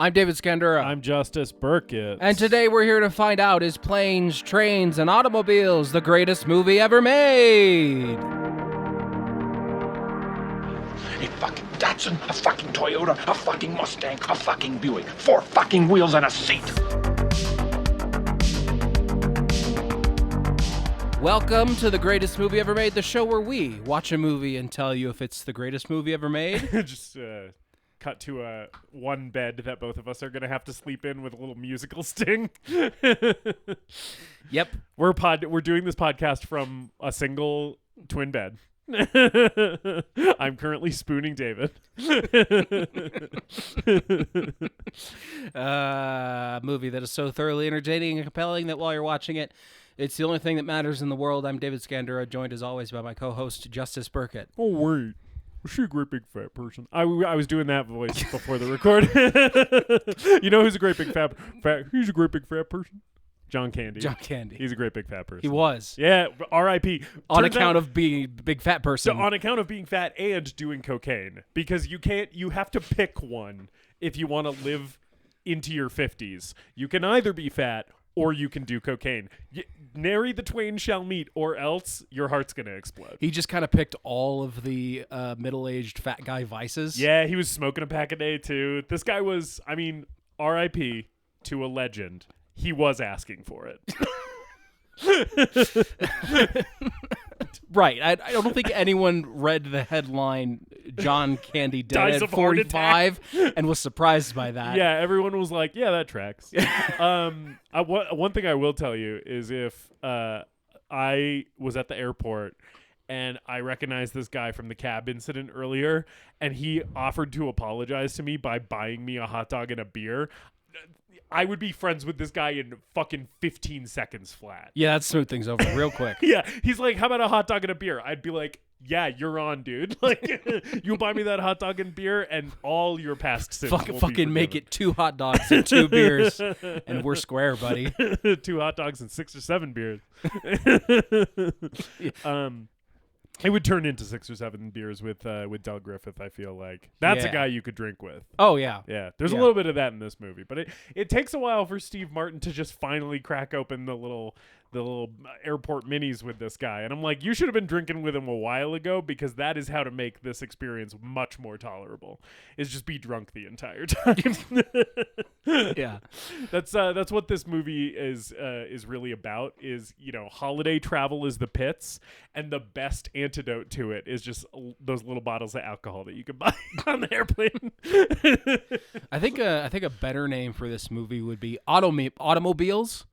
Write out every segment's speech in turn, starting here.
I'm David Scandura. I'm Justus Burkett. And today we're here to find out, is Planes, Trains, and Automobiles the greatest movie ever made? A fucking Datsun, a fucking Toyota, a fucking Mustang, a fucking Buick, 4 fucking wheels and a seat. Welcome to the greatest movie ever made, the show where we watch a movie and tell you if it's the greatest movie ever made. Just cut to one bed that both of us are going to have to sleep in with a little musical sting. Yep. We're doing this podcast from a single twin bed. I'm currently spooning David. A movie that is so thoroughly entertaining and compelling that while you're watching it, it's the only thing that matters in the world. I'm David Scandura, joined as always by my co-host, Justus Burkett. Oh, wait. Was she a great big fat person? I was doing that voice before the record. You know who's a great big fat? He's a great big fat person. John Candy. John Candy. He's a great big fat person. He was. Yeah, R.I.P. On account of being a big fat person. On account of being fat and doing cocaine. Because you have to pick one if you want to live into your 50s. You can either be fat or you can do cocaine. Nary the twain shall meet, or else your heart's going to explode. He just kind of picked all of the middle-aged fat guy vices. Yeah, he was smoking a pack a day, too. This guy was, R.I.P. to a legend. He was asking for it. Right. I don't think anyone read the headline, John Candy Dies dead of at heart 45, and was surprised by that. Yeah, everyone was like, yeah, that tracks. One thing I will tell you is if I was at the airport and I recognized this guy from the cab incident earlier, and he offered to apologize to me by buying me a hot dog and a beer, I would be friends with this guy in fucking 15 seconds flat. Yeah, that'd smooth things over real quick. Yeah, he's like, how about a hot dog and a beer? I'd be like, yeah, you're on, dude. Like, you buy me that hot dog and beer, and all your past sins will be Fucking make forgiven. it 2 hot dogs and 2 beers, and we're square, buddy. 2 hot dogs and 6 or 7 beers. It would turn into 6 or 7 beers with Del Griffith. I feel like that's a guy you could drink with. Oh yeah, Yeah, there's a little bit of that in this movie, but it takes a while for Steve Martin to just finally crack open the little airport minis with this guy. And I'm like, you should have been drinking with him a while ago, because that is how to make this experience much more tolerable, is just be drunk the entire time. yeah. That's what this movie is really about, is, holiday travel is the pits, and the best antidote to it is just those little bottles of alcohol that you can buy on the airplane. I think a better name for this movie would be Automobiles,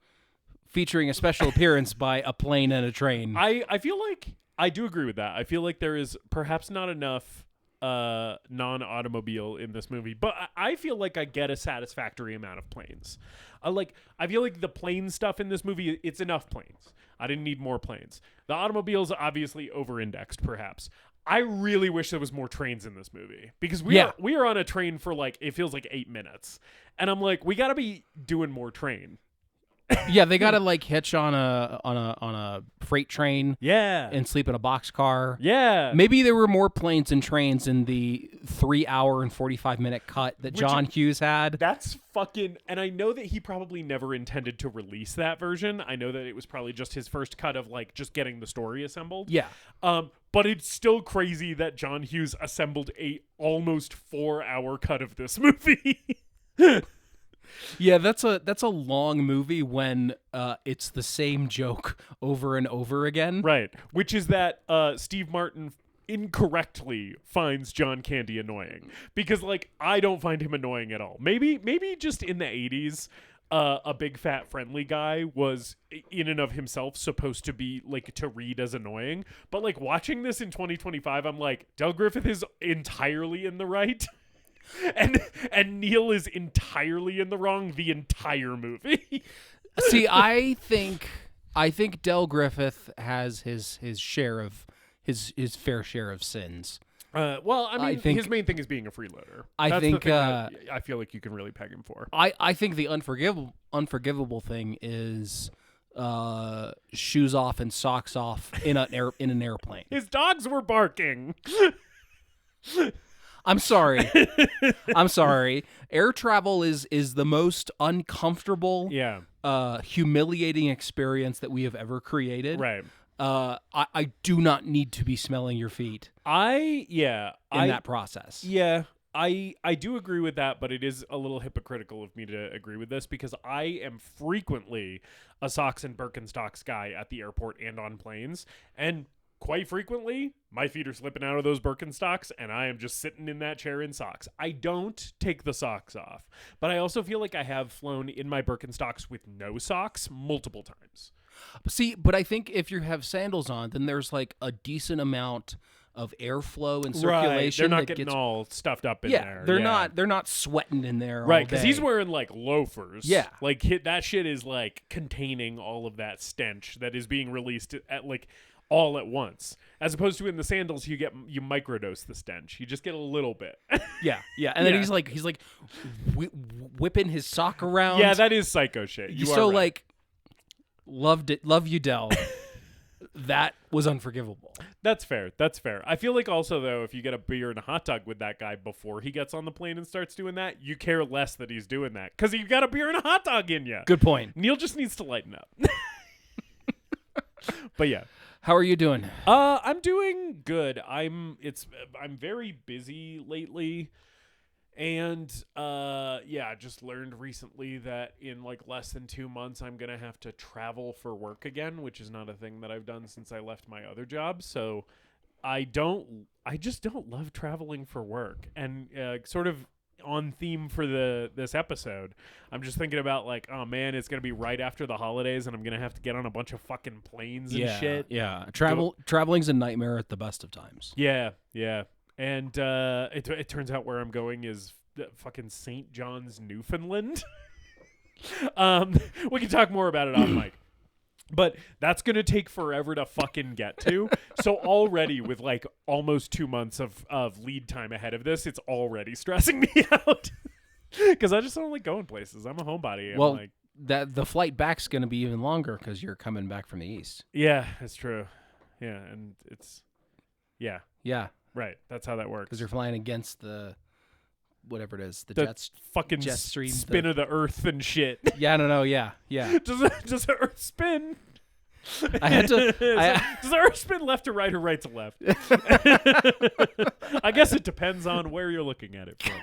featuring a special appearance by a plane and a train. I feel like I do agree with that. I feel like there is perhaps not enough non-automobile in this movie, but I feel like I get a satisfactory amount of planes. I feel like the plane stuff in this movie, it's enough planes. I didn't need more planes. The automobiles obviously over-indexed, perhaps. I really wish there was more trains in this movie, because we are on a train for it feels like 8 minutes, and I'm like, we got to be doing more train. Yeah, they gotta hitch on a freight train. Yeah. And sleep in a boxcar. Yeah. Maybe there were more planes and trains in the 3-hour and 45-minute cut that John Hughes had. That's fucking... And I know that he probably never intended to release that version. I know that it was probably just his first cut of just getting the story assembled. Yeah. But it's still crazy that John Hughes assembled a almost 4-hour cut of this movie. Yeah, that's a long movie when it's the same joke over and over again. Right, which is that Steve Martin incorrectly finds John Candy annoying, because I don't find him annoying at all. Maybe just in the 80s, a big fat friendly guy was in and of himself supposed to be to read as annoying, but watching this in 2025, I'm like, Del Griffith is entirely in the right. And Neil is entirely in the wrong the entire movie. See, I think Del Griffith has his share of his fair share of sins. I think his main thing is being a freeloader. That's the thing that I feel like you can really peg him for. I think the unforgivable thing is shoes off and socks off in an airplane. His dogs were barking. I'm sorry. I'm sorry. Air travel is the most uncomfortable, Yeah. humiliating experience that we have ever created. Right. I do not need to be smelling your feet in that process. Yeah. I do agree with that, but it is a little hypocritical of me to agree with this because I am frequently a socks and Birkenstocks guy at the airport and on planes, and quite frequently my feet are slipping out of those Birkenstocks and I am just sitting in that chair in socks. I don't take the socks off, but I also feel like I have flown in my Birkenstocks with no socks multiple times. See, but I think if you have sandals on, then there's like a decent amount of airflow and circulation. Right. They're not that getting gets, all stuffed up in there. They're not sweating in there. Right, because because he's wearing like loafers. Yeah. Like that shit is like containing all of that stench that is being released at like all at once. As opposed to in the sandals, you microdose the stench. You just get a little bit. Yeah. And then he's like whipping his sock around. Yeah, that is psycho shit. You are right. like love you, Del. That was unforgivable. That's fair. I feel like also, though, if you get a beer and a hot dog with that guy before he gets on the plane and starts doing that, you care less that he's doing that because you got a beer and a hot dog in you. Good point. Neil just needs to lighten up. But yeah. How are you doing? I'm doing good. I'm very busy lately. And I just learned recently that in like less than 2 months, I'm going to have to travel for work again, which is not a thing that I've done since I left my other job. So I just don't love traveling for work. And sort of on theme for this episode, I'm just thinking about like, oh man, it's going to be right after the holidays and I'm going to have to get on a bunch of fucking planes and shit. Yeah. Traveling's a nightmare at the best of times. Yeah. And it turns out where I'm going is fucking St. John's, Newfoundland. We can talk more about it on mic. But that's going to take forever to fucking get to. So already with like almost 2 months of lead time ahead of this, it's already stressing me out. Because I just don't like going places. I'm a homebody. Well, like, the flight back's going to be even longer because you're coming back from the east. Yeah, that's true. Yeah, and it's... Yeah. Yeah. Right, that's how that works. Because you're flying against the whatever it is, the jets, fucking jet stream, spin of the Earth and shit. Yeah, I don't know. Yeah. Does the Earth spin? I had to. Does the Earth spin left to right or right to left? I guess it depends on where you're looking at it from.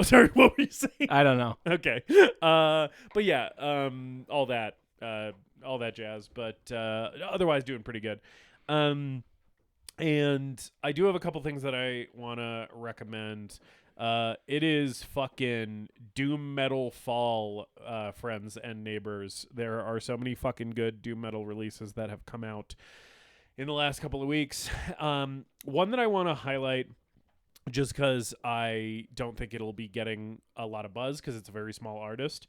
Sorry, what were you saying? I don't know. Okay. But yeah, all that jazz, but otherwise doing pretty good. And I do have a couple things that I want to recommend. It is fucking doom metal fall, friends and neighbors. There are so many fucking good doom metal releases that have come out in the last couple of weeks. One that I want to highlight, just because I don't think it'll be getting a lot of buzz because it's a very small artist,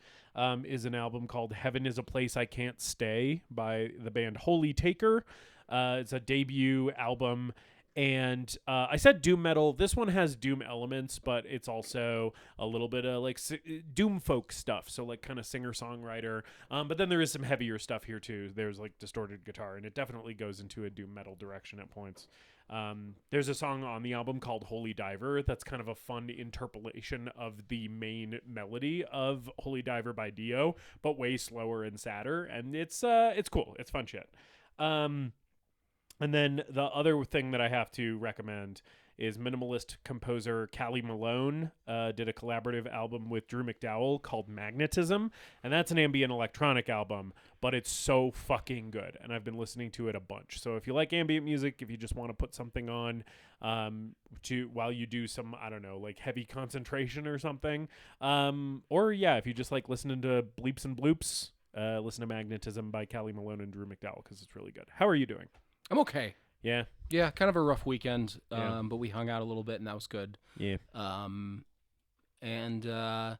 is an album called Heaven is a Place I Can't Stay by the band Holy Taker. It's a debut album, and I said doom metal. This one has doom elements, but it's also a little bit of like doom folk stuff, so like kind of singer-songwriter. But then there is some heavier stuff here too. There's like distorted guitar, and it definitely goes into a doom metal direction at points. There's a song on the album called Holy Diver that's kind of a fun interpolation of the main melody of Holy Diver by Dio, but way slower and sadder, and it's cool. It's fun shit. And then the other thing that I have to recommend is minimalist composer Callie Malone did a collaborative album with Drew McDowell called Magnetism, and that's an ambient electronic album, but it's so fucking good, and I've been listening to it a bunch. So if you like ambient music, if you just want to put something on while you do some, I don't know, like heavy concentration or something, or yeah, if you just like listening to bleeps and bloops, listen to Magnetism by Callie Malone and Drew McDowell because it's really good. How are you doing? I'm okay. Yeah. Yeah, kind of a rough weekend, Yeah. but we hung out a little bit, and that was good. Yeah. And I'm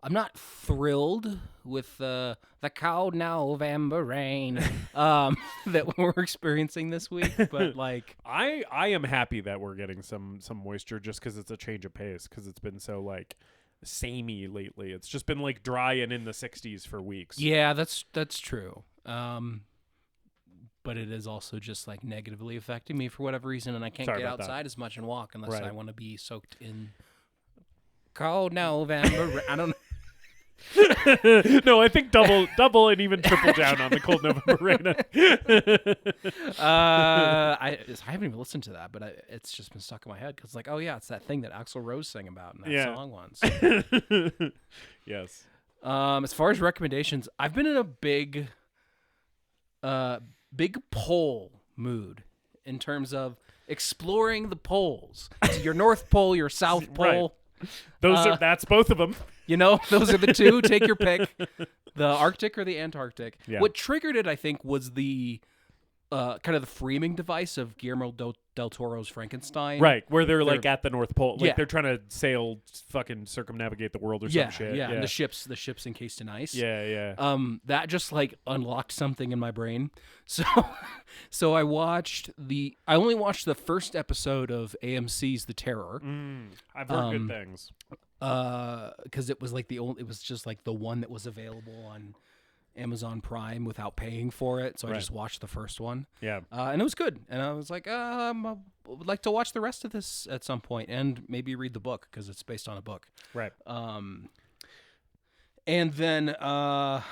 not thrilled with the cold November rain that we're experiencing this week, but like I am happy that we're getting some moisture just because it's a change of pace, because it's been so like samey lately. It's just been like dry and in the 60s for weeks. Yeah, that's true. but it is also just like negatively affecting me for whatever reason, and I can't Sorry get about that. outside as much and walk unless Right. I want to be soaked in cold November. I don't know. No, I think double and even triple down on the Cold November Rain. I haven't even listened to that, but it's just been stuck in my head because like, oh yeah, it's that thing that Axl Rose sang about in that Yeah. song once. Yes. As far as recommendations, I've been in a big pole mood in terms of exploring the poles. So your North Pole, your South Right. Pole. That's both of them. You know, those are the two. Take your pick. The Arctic or the Antarctic. Yeah. What triggered it, I think, was the kind of the framing device of Guillermo del Toro's Frankenstein. Right, where they're like at the North Pole, like Yeah. they're trying to fucking circumnavigate the world or Yeah, some shit. yeah, and the ships encased in ice. Yeah. That just like unlocked something in my brain. So I only watched the first episode of AMC's The Terror. I've heard good things. Because it was like it was just like the one that was available on Amazon Prime without paying for it. So I Right. just watched the first one. Yeah. And it was good. And I was like, I would like to watch the rest of this at some point and maybe read the book because it's based on a book. Right. And then I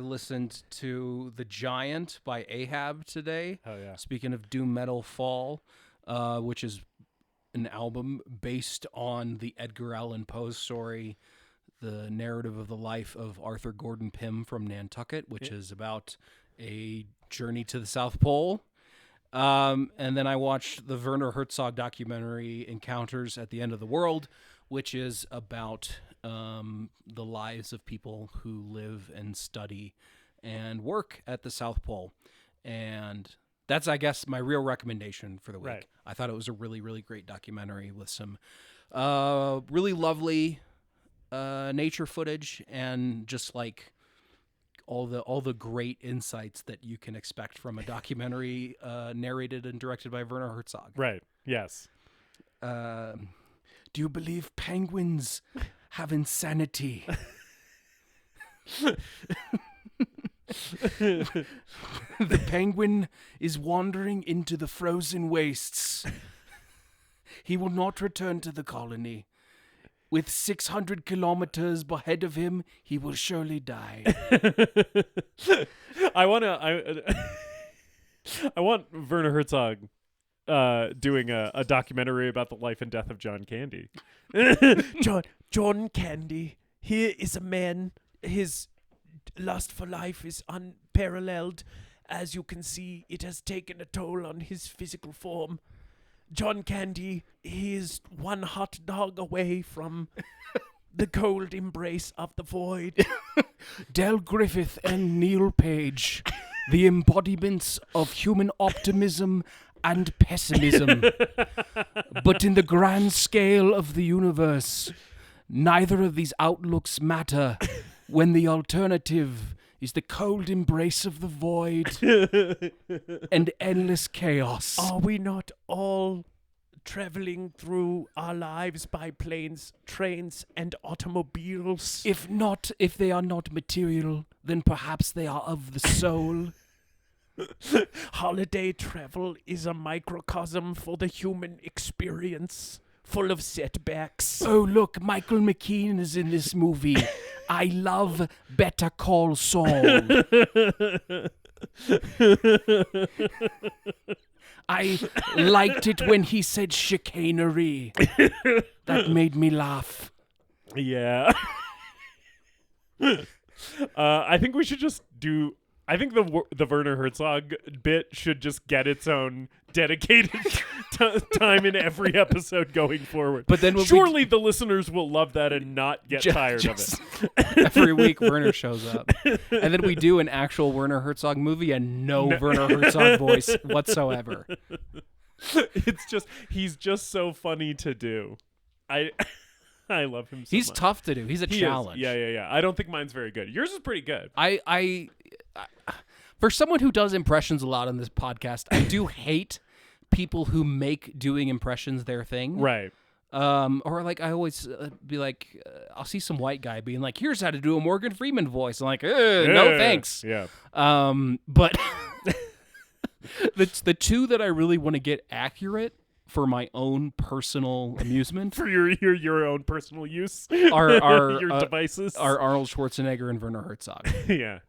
listened to The Giant by Ahab today. Oh yeah. Speaking of doom metal fall, which is an album based on the Edgar Allan Poe story, the narrative of the life of Arthur Gordon Pym from Nantucket, which is about a journey to the South Pole. And then I watched the Werner Herzog documentary Encounters at the End of the World, which is about the lives of people who live and study and work at the South Pole. And that's, I guess, my real recommendation for the week. Right. I thought it was a really, really great documentary with some really lovely nature footage and just like all the great insights that you can expect from a documentary narrated and directed by Werner Herzog. Right. Yes. Do you believe penguins have insanity? The penguin is wandering into the frozen wastes. He will not return to the colony. With 600 kilometers ahead of him, he will surely die. I want Werner Herzog doing a documentary about the life and death of John Candy. John Candy. Here is a man. His lust for life is unparalleled. As you can see, it has taken a toll on his physical form. John Candy, he is one hot dog away from the cold embrace of the void. Del Griffith and Neil Page, the embodiments of human optimism and pessimism. But in the grand scale of the universe, neither of these outlooks matter when the alternative is the cold embrace of the void and endless chaos. Are we not all traveling through our lives by planes, trains, and automobiles? If they are not material, then perhaps they are of the soul. Holiday travel is a microcosm for the human experience, full of setbacks. Oh, look, Michael McKean is in this movie. I love Better Call Saul. I liked it when he said chicanery. That made me laugh. Yeah. I think we should just do. I think the Werner Herzog bit should just get its own dedicated time in every episode going forward. But then surely the listeners will love that and not get tired of it. Every week Werner shows up. And then we do an actual Werner Herzog movie and no Werner Herzog voice whatsoever. It's just he's just so funny to do. I love him so He's much. tough to do. He's a challenge. Yeah. I don't think mine's very good. Yours is pretty good. I for someone who does impressions a lot on this podcast, I do hate people who make doing impressions their thing. Right. Or like I always be like, I'll see some white guy being like, "Here's how to do a Morgan Freeman voice." I'm like, no thanks. Yeah. But The two that I really want to get accurate for my own personal amusement For your own personal use, are your devices are Arnold Schwarzenegger and Werner Herzog. yeah.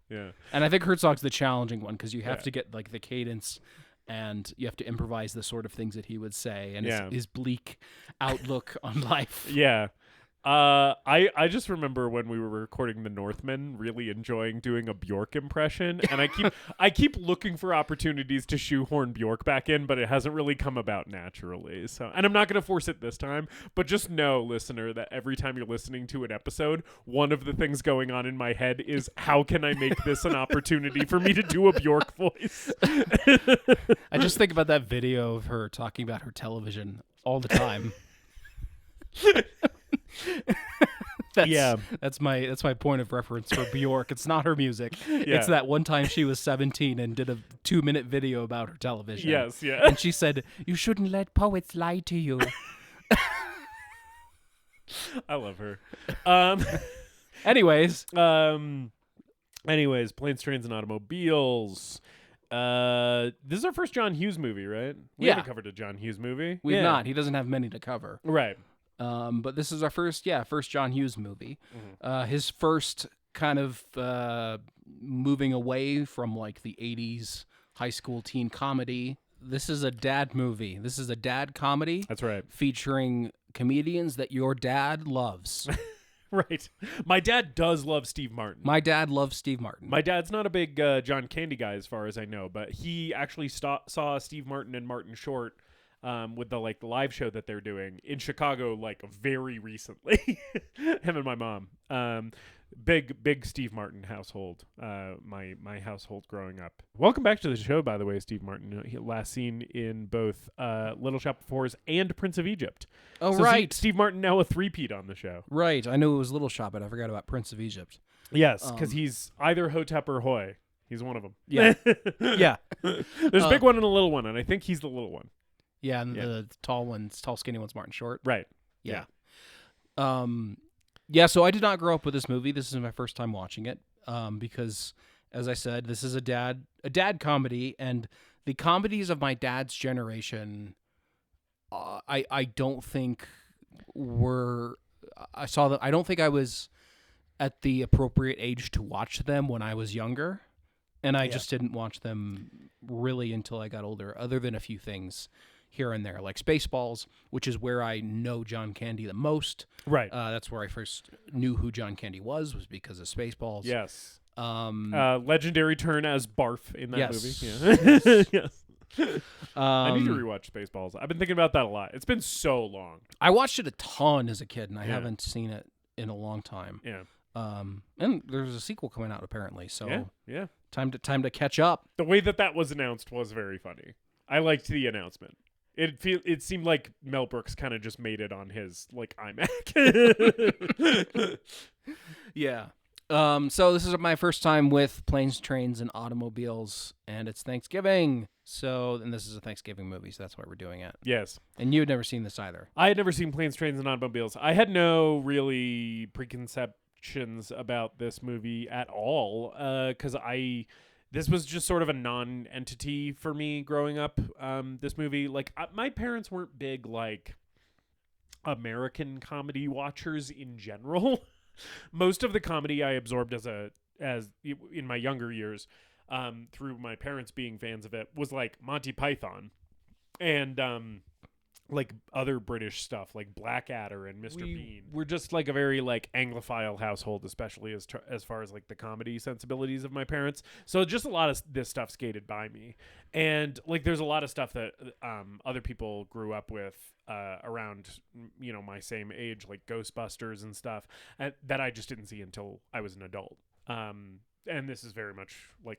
And I think Herzog's the challenging one because you have to get like the cadence and you have to improvise the sort of things that he would say and his bleak outlook on life. Yeah. I just remember when we were recording The Northman, really enjoying doing a Bjork impression, and I keep looking for opportunities to shoehorn Bjork back in, but it hasn't really come about naturally. So, and I'm not going to force it this time, but just know, listener, that every time you're listening to an episode, one of the things going on in my head is how can I make this an opportunity for me to do a Bjork voice? I just think about that video of her talking about her television all the time. That's my point of reference for Bjork. It's not her music. Yeah. It's that one time she was 17 and did a 2-minute video about her television. Yes, yeah. And she said, "You shouldn't let poets lie to you." I love her. Anyways, Planes, Trains, and Automobiles. This is our first John Hughes movie, right? We Yeah. haven't covered a John Hughes movie. we've not. He doesn't have many to cover. Right. But this is our first John Hughes movie. His first kind of moving away from like the 80s high school teen comedy. This is a dad movie. This is a dad comedy. That's right. Featuring comedians that your dad loves. Right. My dad does love Steve Martin. My dad loves Steve Martin. My dad's not a big John Candy guy as far as I know, but he actually saw Steve Martin and Martin Short with the live show that they're doing in Chicago very recently. Him and my mom. Big Steve Martin household. My household growing up. Welcome back to the show, by the way, Steve Martin. Last seen in both Little Shop of Horrors and Prince of Egypt. Oh, so right. Steve Martin now a three-peat on the show. Right. I knew it was Little Shop, but I forgot about Prince of Egypt. Yes, because he's either Hotep or Hoy. He's one of them. Yeah. Yeah. There's a big one and a little one, and I think he's the little one. Yeah, and the tall skinny one's Martin Short. Right. Yeah. Yeah, so I did not grow up with this movie. This is my first time watching it because, as I said, this is a dad comedy, and the comedies of my dad's generation, I don't think were. I saw them. I don't think I was at the appropriate age to watch them when I was younger, and I just didn't watch them really until I got older. Other than a few things here and there, like Spaceballs, which is where I know John Candy the most. Right. That's where I first knew who John Candy was because of Spaceballs. Yes. Legendary turn as Barf in that yes. movie. Yeah. Yes. I I need to rewatch Spaceballs. I've been thinking about that a lot. It's been so long. I watched it a ton as a kid, and I haven't seen it in a long time. Yeah. And there's a sequel coming out apparently, so yeah. time to catch up. The way that was announced was very funny. I liked the announcement. It seemed like Mel Brooks kind of just made it on his iMac. Yeah. So this is my first time with Planes, Trains, and Automobiles, and it's Thanksgiving. And this is a Thanksgiving movie, so that's why we're doing it. Yes. And you had never seen this either. I had never seen Planes, Trains, and Automobiles. I had no really preconceptions about this movie at all, because this was just sort of a non-entity for me growing up. This movie, my parents weren't big American comedy watchers in general. Most of the comedy I absorbed as in my younger years, through my parents being fans of it, was Monty Python, and other British stuff like Blackadder and Mr. Bean. We're just a very Anglophile household, especially as far as the comedy sensibilities of my parents. So just a lot of this stuff skated by me, and there's a lot of stuff that other people grew up with around my same age, like Ghostbusters and stuff, that I just didn't see until I was an adult. And this is very much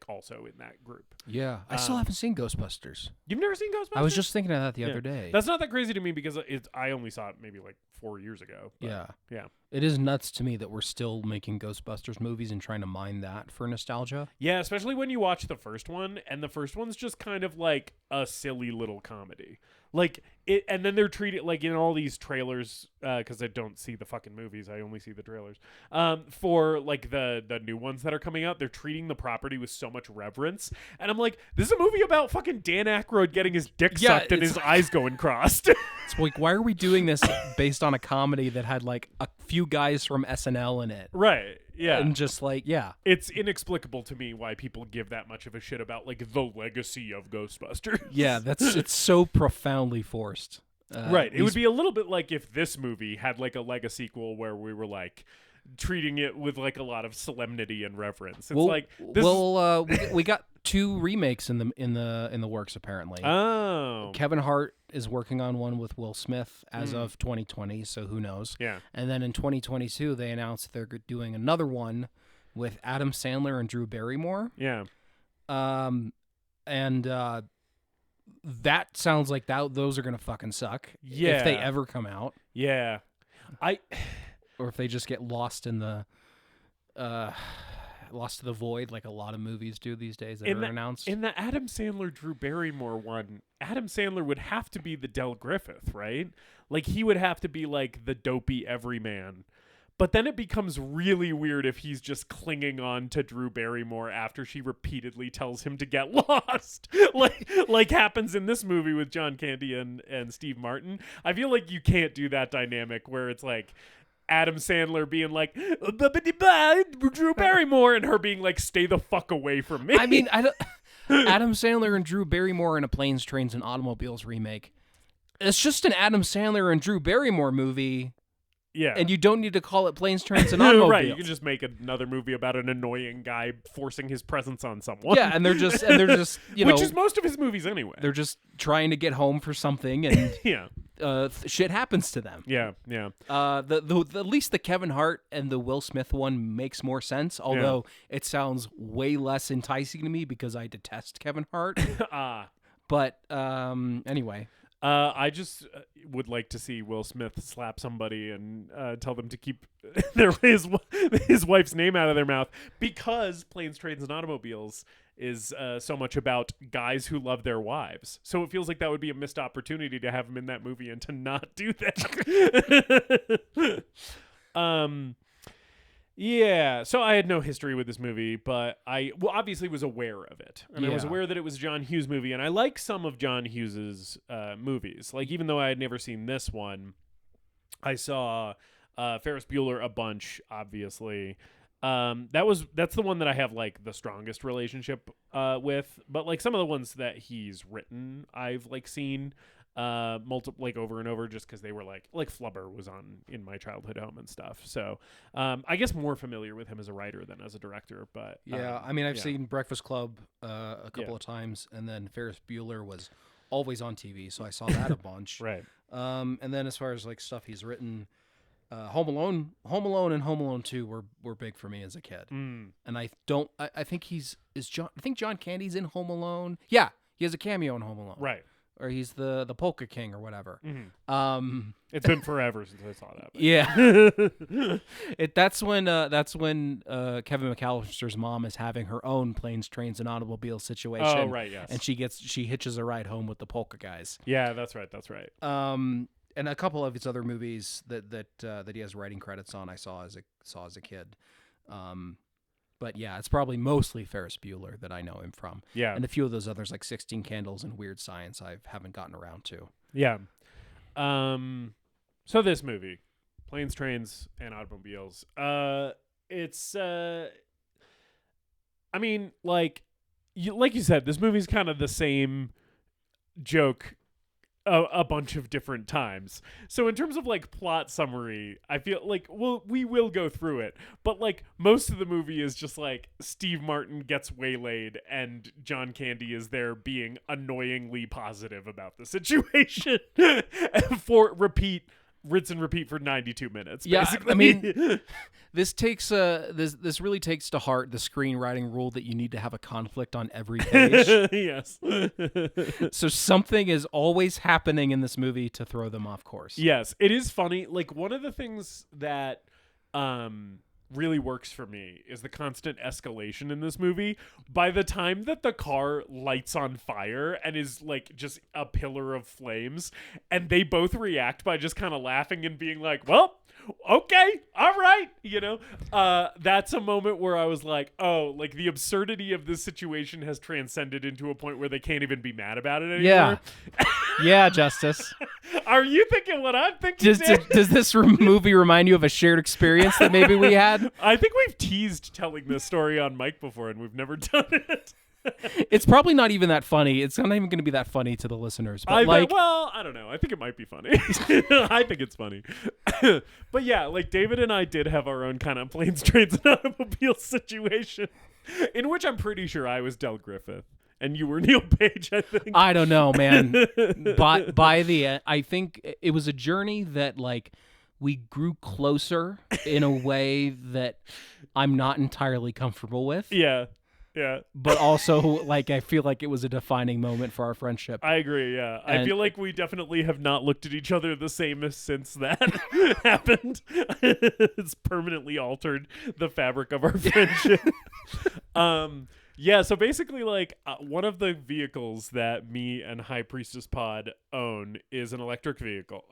also in that group. Yeah, I still haven't seen Ghostbusters. You've never seen Ghostbusters? I was just thinking of that the other day. That's not that crazy to me because I only saw it maybe 4 years ago. But, Yeah. Yeah. It is nuts to me that we're still making Ghostbusters movies and trying to mine that for nostalgia. Yeah, especially when you watch the first one, and the first one's just kind of like a silly little comedy. Like it, and then they're treated like in all these trailers, because I don't see the fucking movies, I only see the trailers. For like the new ones that are coming out, they're treating the property with so much reverence, and I'm like, this is a movie about fucking Dan Aykroyd getting his dick sucked and his eyes going crossed. It's like, why are we doing this based on a comedy that had like a few guys from SNL in it? Right. Yeah. And just like, yeah. It's inexplicable to me why people give that much of a shit about like the legacy of Ghostbusters. Yeah, it's so profoundly forced. Right. It would be a little bit like if this movie had like a Lego sequel where we were like treating it with like a lot of solemnity and reverence. It's like this we got 2 remakes in the works apparently. Oh. Kevin Hart is working on one with Will Smith as of 2020, so who knows? Yeah. And then in 2022 they announced they're doing another one with Adam Sandler and Drew Barrymore. Yeah. And that sounds like those are gonna fucking suck. Yeah. If they ever come out. Yeah. Or if they just get lost in the lost to the void like a lot of movies do these days that are announced. In the Adam Sandler Drew Barrymore one, Adam Sandler would have to be the Del Griffith, right? Like he would have to be like the dopey everyman. But then it becomes really weird if he's just clinging on to Drew Barrymore after she repeatedly tells him to get lost. like happens in this movie with John Candy and Steve Martin. I feel like you can't do that dynamic where it's like Adam Sandler being like, Drew Barrymore, and her being like, stay the fuck away from me. I mean, I don't. Adam Sandler and Drew Barrymore in a Planes, Trains, and Automobiles remake. It's just an Adam Sandler and Drew Barrymore movie. Yeah. And you don't need to call it Planes, Trains, and Automobiles. Right, you can just make another movie about an annoying guy forcing his presence on someone. Yeah, and they're just you know, which is most of his movies anyway. They're just trying to get home for something, and yeah. Shit happens to them. Yeah, yeah. At least the Kevin Hart and the Will Smith one makes more sense, although it sounds way less enticing to me because I detest Kevin Hart. But anyway. I just would like to see Will Smith slap somebody and tell them to keep his wife's name out of their mouth, because Planes, Trains, and Automobiles is so much about guys who love their wives. So it feels like that would be a missed opportunity to have him in that movie and to not do that. Yeah, so I had no history with this movie, but I obviously was aware of it. And I was aware that it was a John Hughes movie, and I like some of John Hughes's movies. Like, even though I had never seen this one, I saw Ferris Bueller a bunch, obviously. That's the one that I have, like, the strongest relationship with. But, like, some of the ones that he's written, I've, like, seen over and over, just because they were like Flubber was on in my childhood home and stuff. So I guess more familiar with him as a writer than as a director. But I mean, I've seen Breakfast Club a couple of times, and then Ferris Bueller was always on TV, so I saw that a bunch. Right. And then as far as like stuff he's written, Home Alone and Home Alone 2 were big for me as a kid. And I think John Candy's in Home Alone. Yeah, he has a cameo in Home Alone. Right. Or he's the Polka King or whatever. Mm-hmm. It's been forever since I saw that. But. Yeah. That's when Kevin McAllister's mom is having her own Planes, Trains, and Automobiles situation. Oh, right, yes. And she hitches a ride home with the Polka guys. Yeah, that's right. And a couple of his other movies that he has writing credits on, I saw as a kid. But yeah, it's probably mostly Ferris Bueller that I know him from. Yeah. And a few of those others, like 16 Candles and Weird Science, I haven't gotten around to. Yeah. So this movie, Planes, Trains, and Automobiles, it's, I mean, like you said, this movie's kind of the same joke a bunch of different times. So in terms of like plot summary, I feel like we will go through it, but like most of the movie is just like Steve Martin gets waylaid and John Candy is there being annoyingly positive about the situation for repeat rinse and repeat for 92 minutes. Yeah, basically. I mean, this really takes to heart the screenwriting rule that you need to have a conflict on every page. Yes. So something is always happening in this movie to throw them off course. Yes, it is funny. Like, one of the things that really works for me is the constant escalation in this movie. By the time that the car lights on fire and is like just a pillar of flames, and they both react by just kind of laughing and being like, well, okay, all right, that's a moment where I was like, oh, like the absurdity of this situation has transcended into a point where they can't even be mad about it anymore. Yeah, Justus. Are you thinking what I'm thinking? Does this movie remind you of a shared experience that maybe we had? I think we've teased telling this story on mic before, and we've never done it. It's probably not even that funny. It's not even going to be that funny to the listeners. But I don't know. I think it might be funny. I think it's funny. But yeah, like David and I did have our own kind of planes, trains, and automobiles situation, in which I'm pretty sure I was Del Griffith. And you were Neil Page, I think. I don't know, man. By the end, I think it was a journey that, like, we grew closer in a way that I'm not entirely comfortable with. Yeah. But also, like, I feel like it was a defining moment for our friendship. I agree, yeah. I feel like we definitely have not looked at each other the same since that happened. It's permanently altered the fabric of our friendship. Yeah, so basically, like, one of the vehicles that me and High Priestess Pod own is an electric vehicle.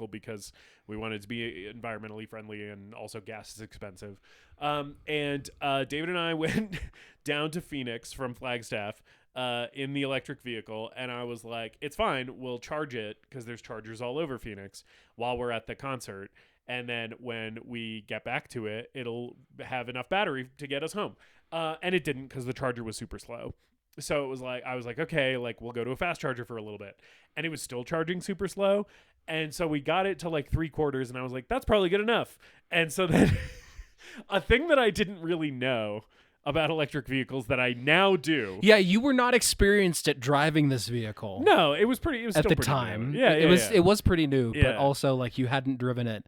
Because we wanted to be environmentally friendly, and also gas is expensive. And David and I went down to Phoenix from Flagstaff in the electric vehicle, and I was like, it's fine, we'll charge it, because there's chargers all over Phoenix while we're at the concert. And then when we get back to it, it'll have enough battery to get us home. And it didn't, because the charger was super slow. So it was like, I was like, okay, like we'll go to a fast charger for a little bit. And it was still charging super slow. And so we got it to like 3/4, and I was like, that's probably good enough. And so then a thing that I didn't really know about electric vehicles that I now do. Yeah, you were not experienced at driving this vehicle. No, it was still at pretty the time. New. Yeah, it was pretty new, Yeah. but also like you hadn't driven it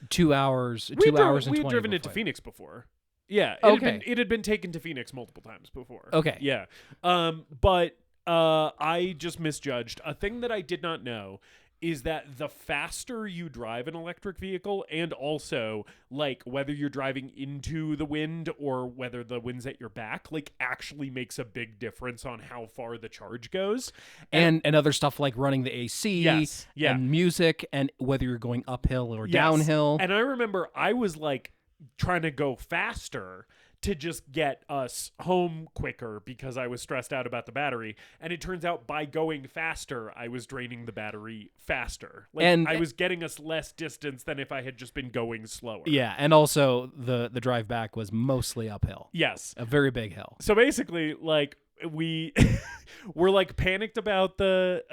2 hours. We had driven it to Phoenix before. Yeah, it had been taken to Phoenix multiple times before. Okay. Yeah. But I just misjudged. A thing that I did not know is that the faster you drive an electric vehicle, and also like whether you're driving into the wind or whether the wind's at your back, like actually makes a big difference on how far the charge goes. And other stuff like running the AC and music, and whether you're going uphill or downhill. And I remember I was like trying to go faster to just get us home quicker because I was stressed out about the battery. And it turns out by going faster, I was draining the battery faster. Like, I was getting us less distance than if I had just been going slower. Yeah, and also the drive back was mostly uphill. Yes. A very big hill. So basically, like, we were like panicked about the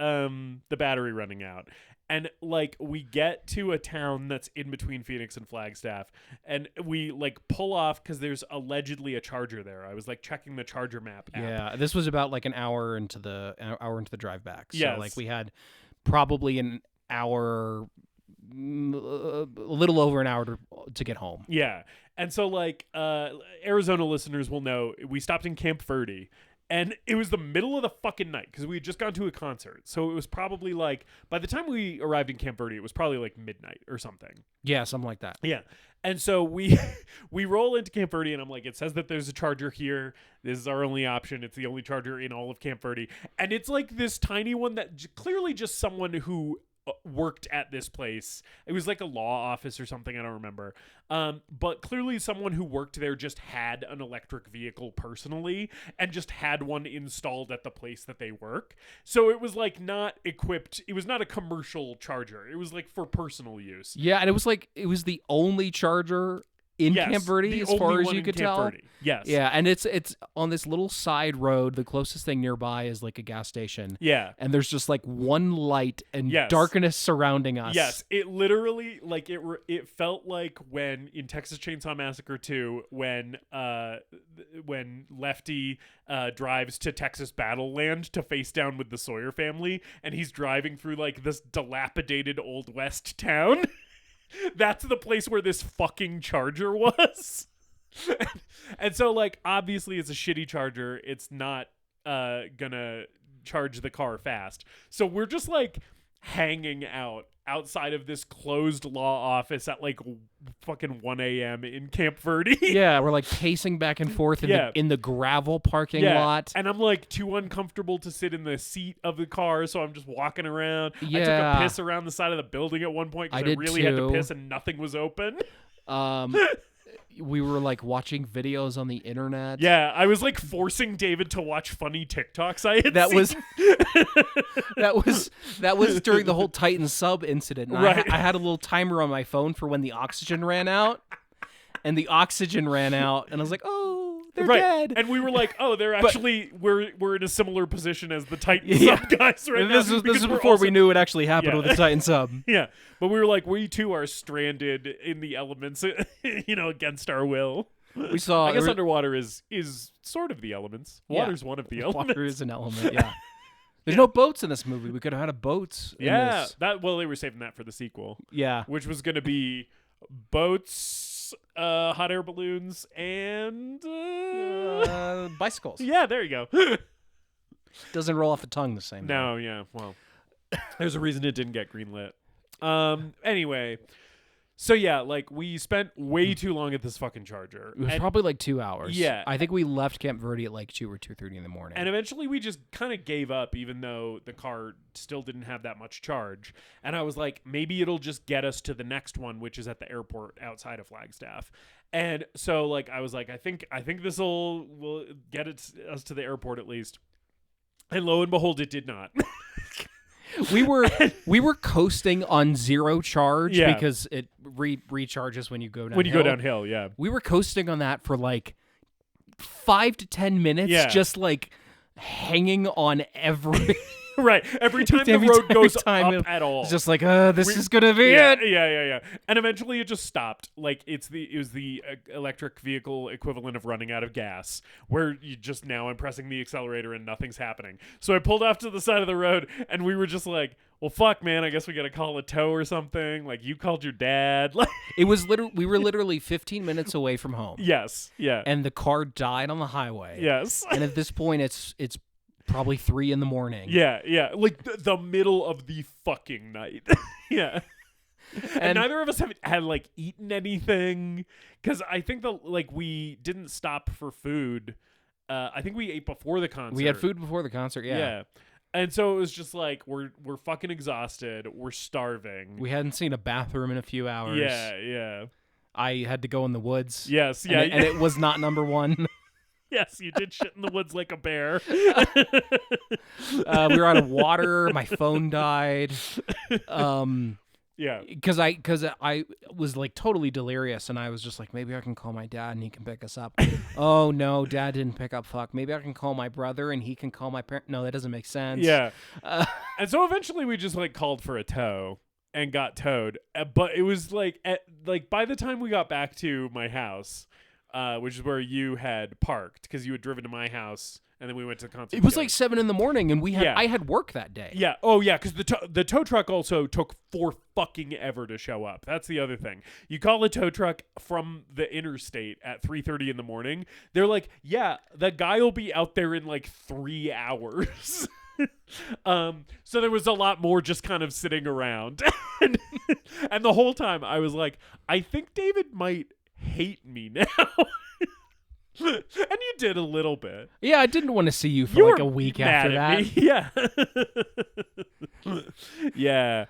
battery running out. And, like, we get to a town that's in between Phoenix and Flagstaff, and we, like, pull off because there's allegedly a charger there. I was, like, checking the charger map app. Yeah, this was about, like, an hour into the drive back. So, Yes. like, we had probably an hour, a little over an hour to get home. Yeah. And so, like, Arizona listeners will know, we stopped in Camp Verde. And it was the middle of the fucking night because we had just gone to a concert. So it was probably like, by the time we arrived in Camp Verde, it was probably like midnight or something. Yeah, something like that. Yeah. And so we roll into Camp Verde, and I'm like, it says that there's a charger here. This is our only option. It's the only charger in all of Camp Verde. And it's like this tiny one that clearly just someone who worked at this place. It was like a law office or something. I don't remember. But clearly someone who worked there just had an electric vehicle personally and just had one installed at the place that they work. So it was like not equipped. It was not a commercial charger. It was like for personal use. Yeah. And it was like, it was the only charger in Yes, Camp Verde, the as only far as one you in could Camp tell. Verde. Yes. Yeah, and it's on this little side road. The closest thing nearby is like a gas station. Yeah. And there's just like one light and Yes. darkness surrounding us. Yes, it literally like it felt like when in Texas Chainsaw Massacre 2 when Lefty drives to Texas Battleland to face down with the Sawyer family, and he's driving through like this dilapidated Old West town. That's the place where this fucking Charger was. And so like obviously it's a shitty Charger. It's not gonna charge the car fast. So we're just like hanging out outside of this closed law office at like fucking 1 a.m. in Camp Verde. Yeah, we're like pacing back and forth in the gravel parking lot. And I'm like too uncomfortable to sit in the seat of the car, so I'm just walking around. Yeah. I took a piss around the side of the building at one point because I did really had to too. piss and nothing was open. We were like watching videos on the internet. Yeah, I was like forcing David to watch funny TikToks I had That seen. that was during the whole Titan sub incident. And Right. I had a little timer on my phone for when the oxygen ran out, and the oxygen ran out, and I was like, "Oh, they're dead." And we were like, "Oh, they're actually we're in a similar position as the Titan Yeah. sub guys right And now." this was because we're before also- we knew it actually happened Yeah. with the Titan sub. Yeah, but we were like, we too are stranded in the elements, against our will. We saw. I guess underwater is sort of the elements. Yeah. Water's one of the elements. Water is an element. Yeah. There's no boats in this movie. We could have had a boat. In Yeah, this. they were saving that for the sequel, Yeah. which was going to be boats, hot air balloons, and Bicycles. yeah, there you go. Doesn't roll off the tongue the same. No, yeah, well, there's a reason it didn't get greenlit. Anyway, so yeah, like we spent way too long at this fucking Charger. It was And- probably like 2 hours. Yeah. I think we left Camp Verde at like 2 or 2:30 in the morning. And eventually we just kind of gave up, even though the car still didn't have that much charge. And I was like, maybe it'll just get us to the next one, which is at the airport outside of Flagstaff. And so like I was like, I think this will get us to the airport at least. And lo and behold, it did not. we were coasting on zero charge Yeah. because it recharges when you go downhill. When you go downhill, yeah. We were coasting on that for like 5 to 10 minutes, Yeah. just like hanging on every. Right. Every time the Every road time- goes time up at all. It's just like, this is gonna be it. Yeah. And eventually it just stopped. Like it was the electric vehicle equivalent of running out of gas, where you just now I'm pressing the accelerator and nothing's happening. So I pulled off to the side of the road, and we were just like, well, fuck, man. I guess we gotta call a tow or something. Like you called your dad. Like It was we were literally 15 minutes away from home, yes, yeah, and the car died on the highway. yes. And at this point, it's probably 3 a.m. Yeah, like the middle of the fucking night. Yeah. And neither of us had like eaten anything, because I think we didn't stop for food. I think we ate before the concert. We had food before the concert. Yeah. And so it was just like we're fucking exhausted. We're starving. We hadn't seen a bathroom in a few hours. Yeah. I had to go in the woods. Yes, And yeah. it, and it was not number one. Yes, you did shit in the woods like a bear. We were out of water. My phone died. Yeah. Because I was like totally delirious, and I was just like, maybe I can call my dad and he can pick us up. Oh no, dad didn't pick up. Fuck. Maybe I can call my brother and he can call my parent. No, that doesn't make sense. Yeah. And so eventually we just like called for a tow and got towed. But it was like by the time we got back to my house, which is where you had parked, because you had driven to my house and then we went to the concert. It was together. like 7 a.m, and Yeah. I had work that day. Yeah. Oh, yeah. Because the tow truck also took for fucking ever to show up. That's the other thing. You call a tow truck from the interstate at 3:30 in the morning. They're like, yeah, the guy will be out there in like 3 hours. So there was a lot more just kind of sitting around. And the whole time I was like, I think David might hate me now. And you did a little bit. Yeah, I didn't want to see you for You like were a week mad after at that. me. Yeah.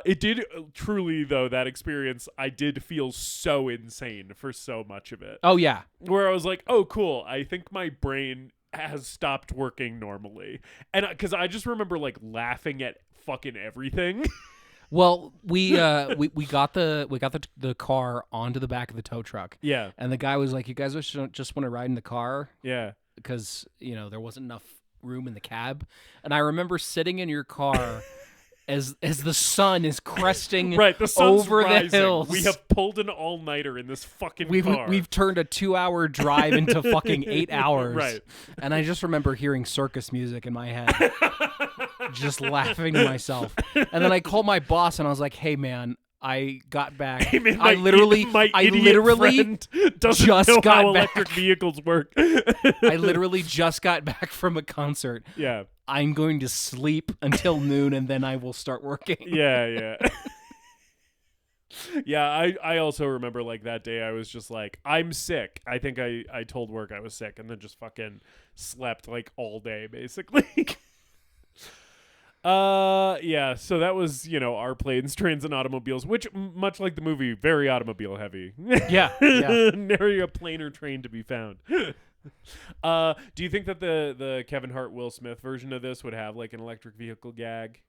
It did truly, though, that experience, I did feel so insane for so much of it. Oh yeah. Where I was like, oh, cool. I think my brain has stopped working normally. And because I just remember like laughing at fucking everything. Well, we got the car onto the back of the tow truck. Yeah. And the guy was like, "You guys just want to ride in the car?" Yeah. Because there wasn't enough room in the cab. And I remember sitting in your car as the sun is cresting Right, the sun's over rising. the hills. We have pulled an all-nighter in this fucking car. We've turned a 2-hour drive into fucking 8 hours. Right. And I just remember hearing circus music in my head, just laughing to myself. And then I called my boss and I was like, "Hey man, I got back. Hey, man, I literally doesn't just know got how back. electric vehicles work." I literally just got back from a concert. Yeah. I'm going to sleep until noon and then I will start working." Yeah. Yeah, I also remember like that day I was just like, I'm sick. I think I told work I was sick and then just fucking slept like all day basically. Yeah, so that was, our planes, trains, and automobiles, which, much like the movie, very automobile heavy. Yeah. Nary a plane or train to be found. Do you think that the Kevin Hart Will Smith version of this would have like an electric vehicle gag?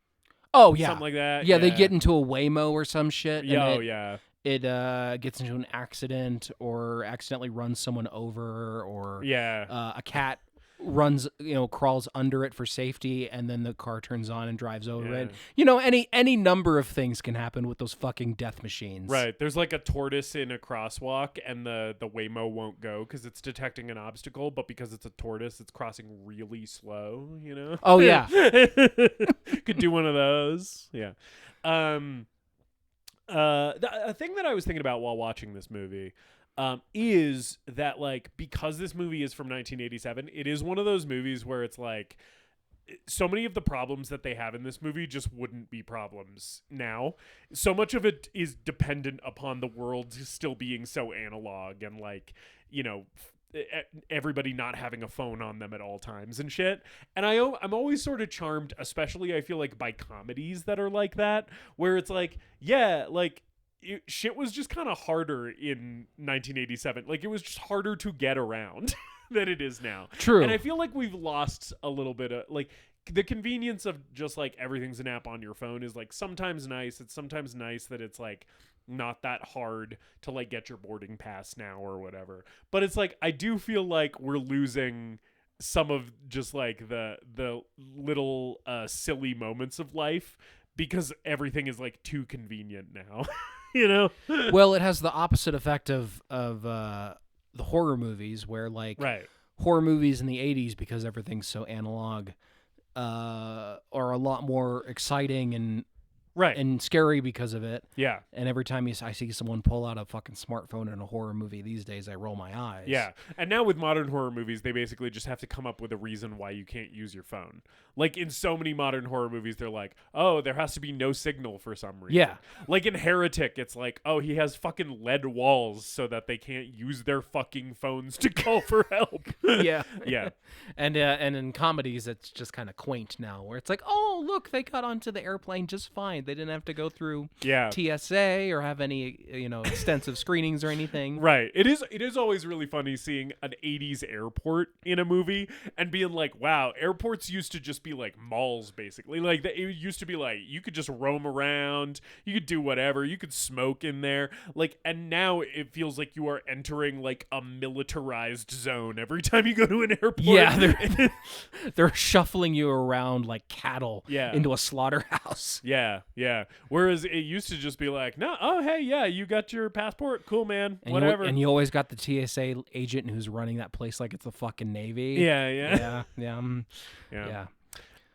Oh, yeah. Something like that? Yeah, they get into a Waymo or some shit. Yeah, and it gets into an accident or accidentally runs someone over, or a cat runs, crawls under it for safety, and then the car turns on and drives over it. Any number of things can happen with those fucking death machines. Right. There's like a tortoise in a crosswalk, and the Waymo won't go because it's detecting an obstacle, but because it's a tortoise, it's crossing really slow, Oh, yeah. Could do one of those. Yeah. A thing that I was thinking about while watching this movie is that, like, because this movie is from 1987, it is one of those movies where it's like, so many of the problems that they have in this movie just wouldn't be problems now. So much of it is dependent upon the world still being so analog and, like, everybody not having a phone on them at all times and shit. And I'm always sort of charmed, especially I feel like by comedies that are like that, where it's like, yeah, like, shit was just kind of harder in 1987. Like, it was just harder to get around than it is now. True. And I feel like we've lost a little bit of, like, the convenience of just, like, everything's an app on your phone is, like, sometimes nice. It's sometimes nice that it's, like, not that hard to, like, get your boarding pass now or whatever. But it's, like, I do feel like we're losing some of just, like, the little silly moments of life because everything is, like, too convenient now. Well, it has the opposite effect of the horror movies, where, like, right. horror movies in the 80s, because everything's so analog, are a lot more exciting and right and scary because of it. Yeah. And every time I see someone pull out a fucking smartphone in a horror movie these days, I roll my eyes. Yeah. And now with modern horror movies, they basically just have to come up with a reason why you can't use your phone. Like, in so many modern horror movies, they're like, oh, there has to be no signal for some reason. Yeah. Like in Heretic, it's like, oh, he has fucking lead walls so that they can't use their fucking phones to call for help. Yeah. Yeah. And in comedies, it's just kind of quaint now, where it's like, oh, look, they got onto the airplane just fine. They didn't have to go through TSA or have any, extensive screenings or anything. Right. It is always really funny seeing an 80s airport in a movie and being like, wow, airports used to just be like malls, basically. Like, it used to be like, you could just roam around, you could do whatever, you could smoke in there. Like, and now it feels like you are entering like a militarized zone every time you go to an airport. Yeah, they're shuffling you around like cattle into a slaughterhouse. Yeah. Whereas it used to just be like, no, oh, hey, yeah, you got your passport. Cool, man. And whatever. And you always got the TSA agent who's running that place like it's the fucking Navy. Yeah.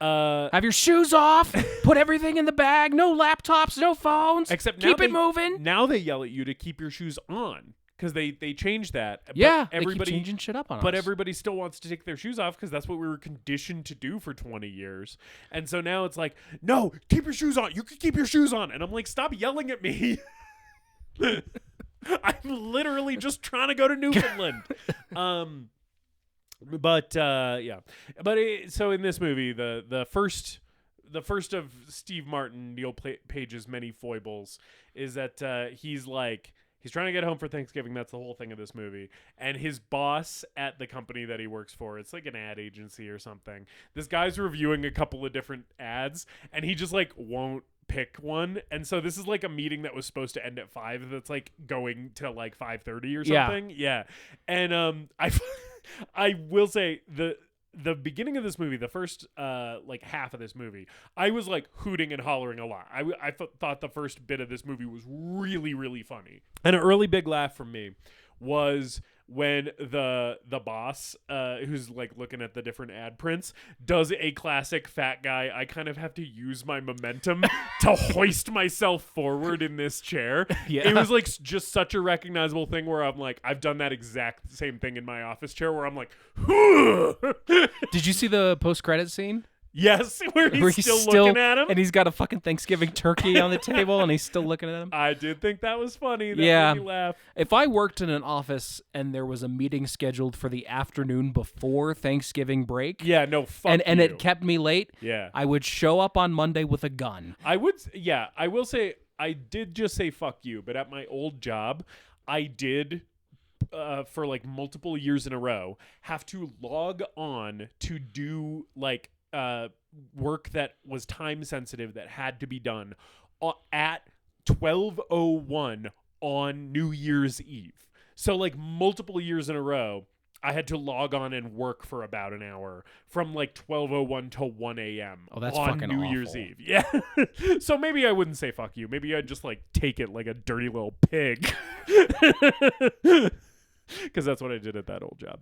Have your shoes off. Put everything in the bag. No laptops, no phones. Except keep it moving. Now they yell at you to keep your shoes on. Because they changed that. Yeah, but everybody, they keep changing shit up on us. But everybody still wants to take their shoes off because that's what we were conditioned to do for 20 years. And so now it's like, no, keep your shoes on. You can keep your shoes on. And I'm like, stop yelling at me. I'm literally just trying to go to Newfoundland. So in this movie, the first of Steve Martin, Neil Page's many foibles, is that he's trying to get home for Thanksgiving. That's the whole thing of this movie. And his boss at the company that he works for, it's like an ad agency or something. This guy's reviewing a couple of different ads, and he just like won't pick one. And so this is like a meeting that was supposed to end at 5 that's like going to like 5:30 or something. Yeah. And I will say the beginning of this movie, the first like half of this movie, I was like hooting and hollering a lot. I thought the first bit of this movie was really, really funny. And an early big laugh from me was when the boss, who's like looking at the different ad prints, does a classic fat guy, I kind of have to use my momentum to hoist myself forward in this chair. Yeah. It was like just such a recognizable thing where I'm like, I've done that exact same thing in my office chair where I'm like, Did you see the post-credit scene? yes, where he's still looking at him. And he's got a fucking Thanksgiving turkey on the table and he's still looking at him. I did think that was funny. That Yeah. made me laugh. If I worked in an office and there was a meeting scheduled for the afternoon before Thanksgiving break, Yeah, no, fuck and you. it kept me late, Yeah. I would show up on Monday with a gun. I will say I did just say fuck you, but at my old job, I did for like multiple years in a row have to log on to do like work that was time sensitive that had to be done at 12:01 on New Year's Eve. So like multiple years in a row, I had to log on and work for about an hour from like 12:01 to 1 a.m. Oh, that's on fucking New Year's awful. Eve. Yeah. So maybe I wouldn't say fuck you. Maybe I'd just like take it like a dirty little pig. Because that's what I did at that old job.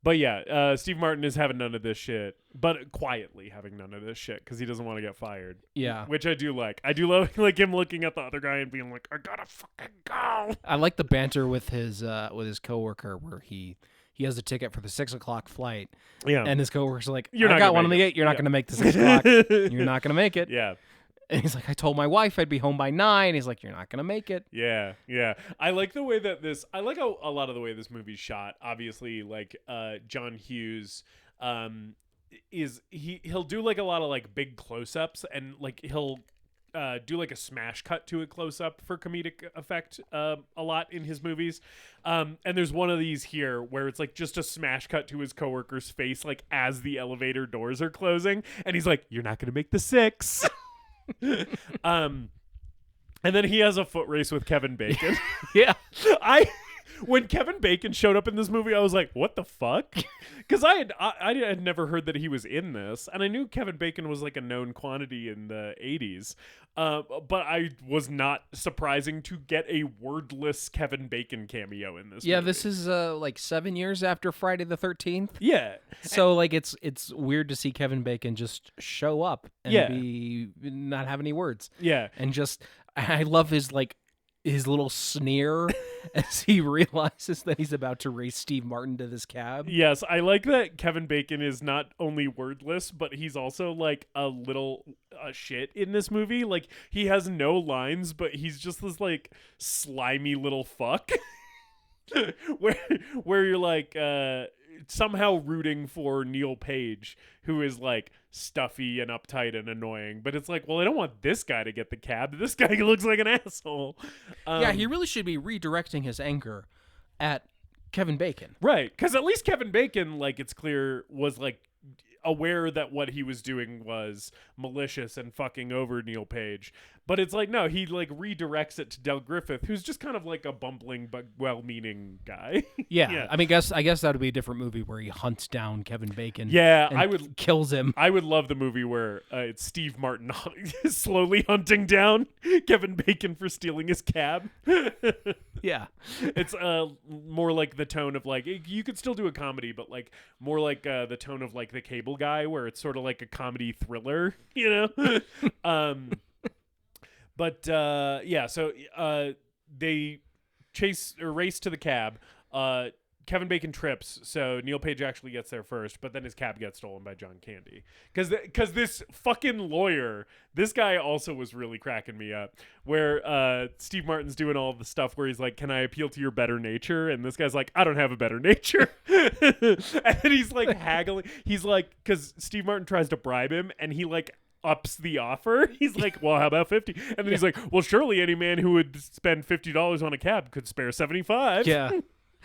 But yeah, Steve Martin is having none of this shit, but quietly having none of this shit because he doesn't want to get fired. Yeah. Which I do like. I do love like him looking at the other guy and being like, I gotta fucking go. I like the banter with his coworker where he has a ticket for the 6:00 flight. Yeah. And his coworker's like, You're I not got gonna one on make the it. 8. You're not Yeah. going to make the 6:00. You're not going to make it. Yeah. And he's like, I told my wife I'd be home by 9. He's like, you're not going to make it. Yeah, yeah. I like the way that I like a lot of the way this movie's shot. Obviously, like John Hughes he'll do like a lot of like big close-ups and like he'll do like a smash cut to a close-up for comedic effect a lot in his movies. And there's one of these here where it's like just a smash cut to his coworker's face like as the elevator doors are closing and he's like, you're not going to make the 6. And then he has a foot race with Kevin Bacon. Yeah. When Kevin Bacon showed up in this movie, I was like, what the fuck? Because I had never heard that he was in this, and I knew Kevin Bacon was like a known quantity in the 80s, but I was not surprising to get a wordless Kevin Bacon cameo in this Yeah, movie. this is like 7 years after Friday the 13th. Yeah. So like it's weird to see Kevin Bacon just show up and Yeah. not have any words. Yeah. And just I love his little sneer as he realizes that he's about to race Steve Martin to this cab. Yes, I like that Kevin Bacon is not only wordless, but he's also like a little shit in this movie. Like he has no lines, but he's just this like slimy little fuck. where you're like somehow rooting for Neil Page, who is like stuffy and uptight and annoying, but it's like, well, I don't want this guy to get the cab. This guy looks like an asshole. Yeah, he really should be redirecting his anger at Kevin Bacon. Right, because at least Kevin Bacon, like it's clear, was like aware that what he was doing was malicious and fucking over Neil Page. But it's like, no, he like redirects it to Del Griffith, who's just kind of like a bumbling but well-meaning guy. Yeah. Yeah. I mean, I guess that would be a different movie where he hunts down Kevin Bacon. Yeah, and kills him. I would love the movie where it's Steve Martin slowly hunting down Kevin Bacon for stealing his cab. Yeah. It's more like the tone of like, you could still do a comedy, but like more like the tone of like The Cable Guy, where it's sort of like a comedy thriller, you know? But yeah, so they race to the cab. Kevin Bacon trips, so Neil Page actually gets there first, but then his cab gets stolen by John Candy. Because this fucking lawyer, this guy also was really cracking me up, where Steve Martin's doing all the stuff where he's like, can I appeal to your better nature? And this guy's like, I don't have a better nature. And then he's like haggling. He's like, because Steve Martin tries to bribe him, and he like ups the offer. He's like, well, how about 50? And then he's like, well, surely any man who would spend $50 on a cab could spare 75. Yeah.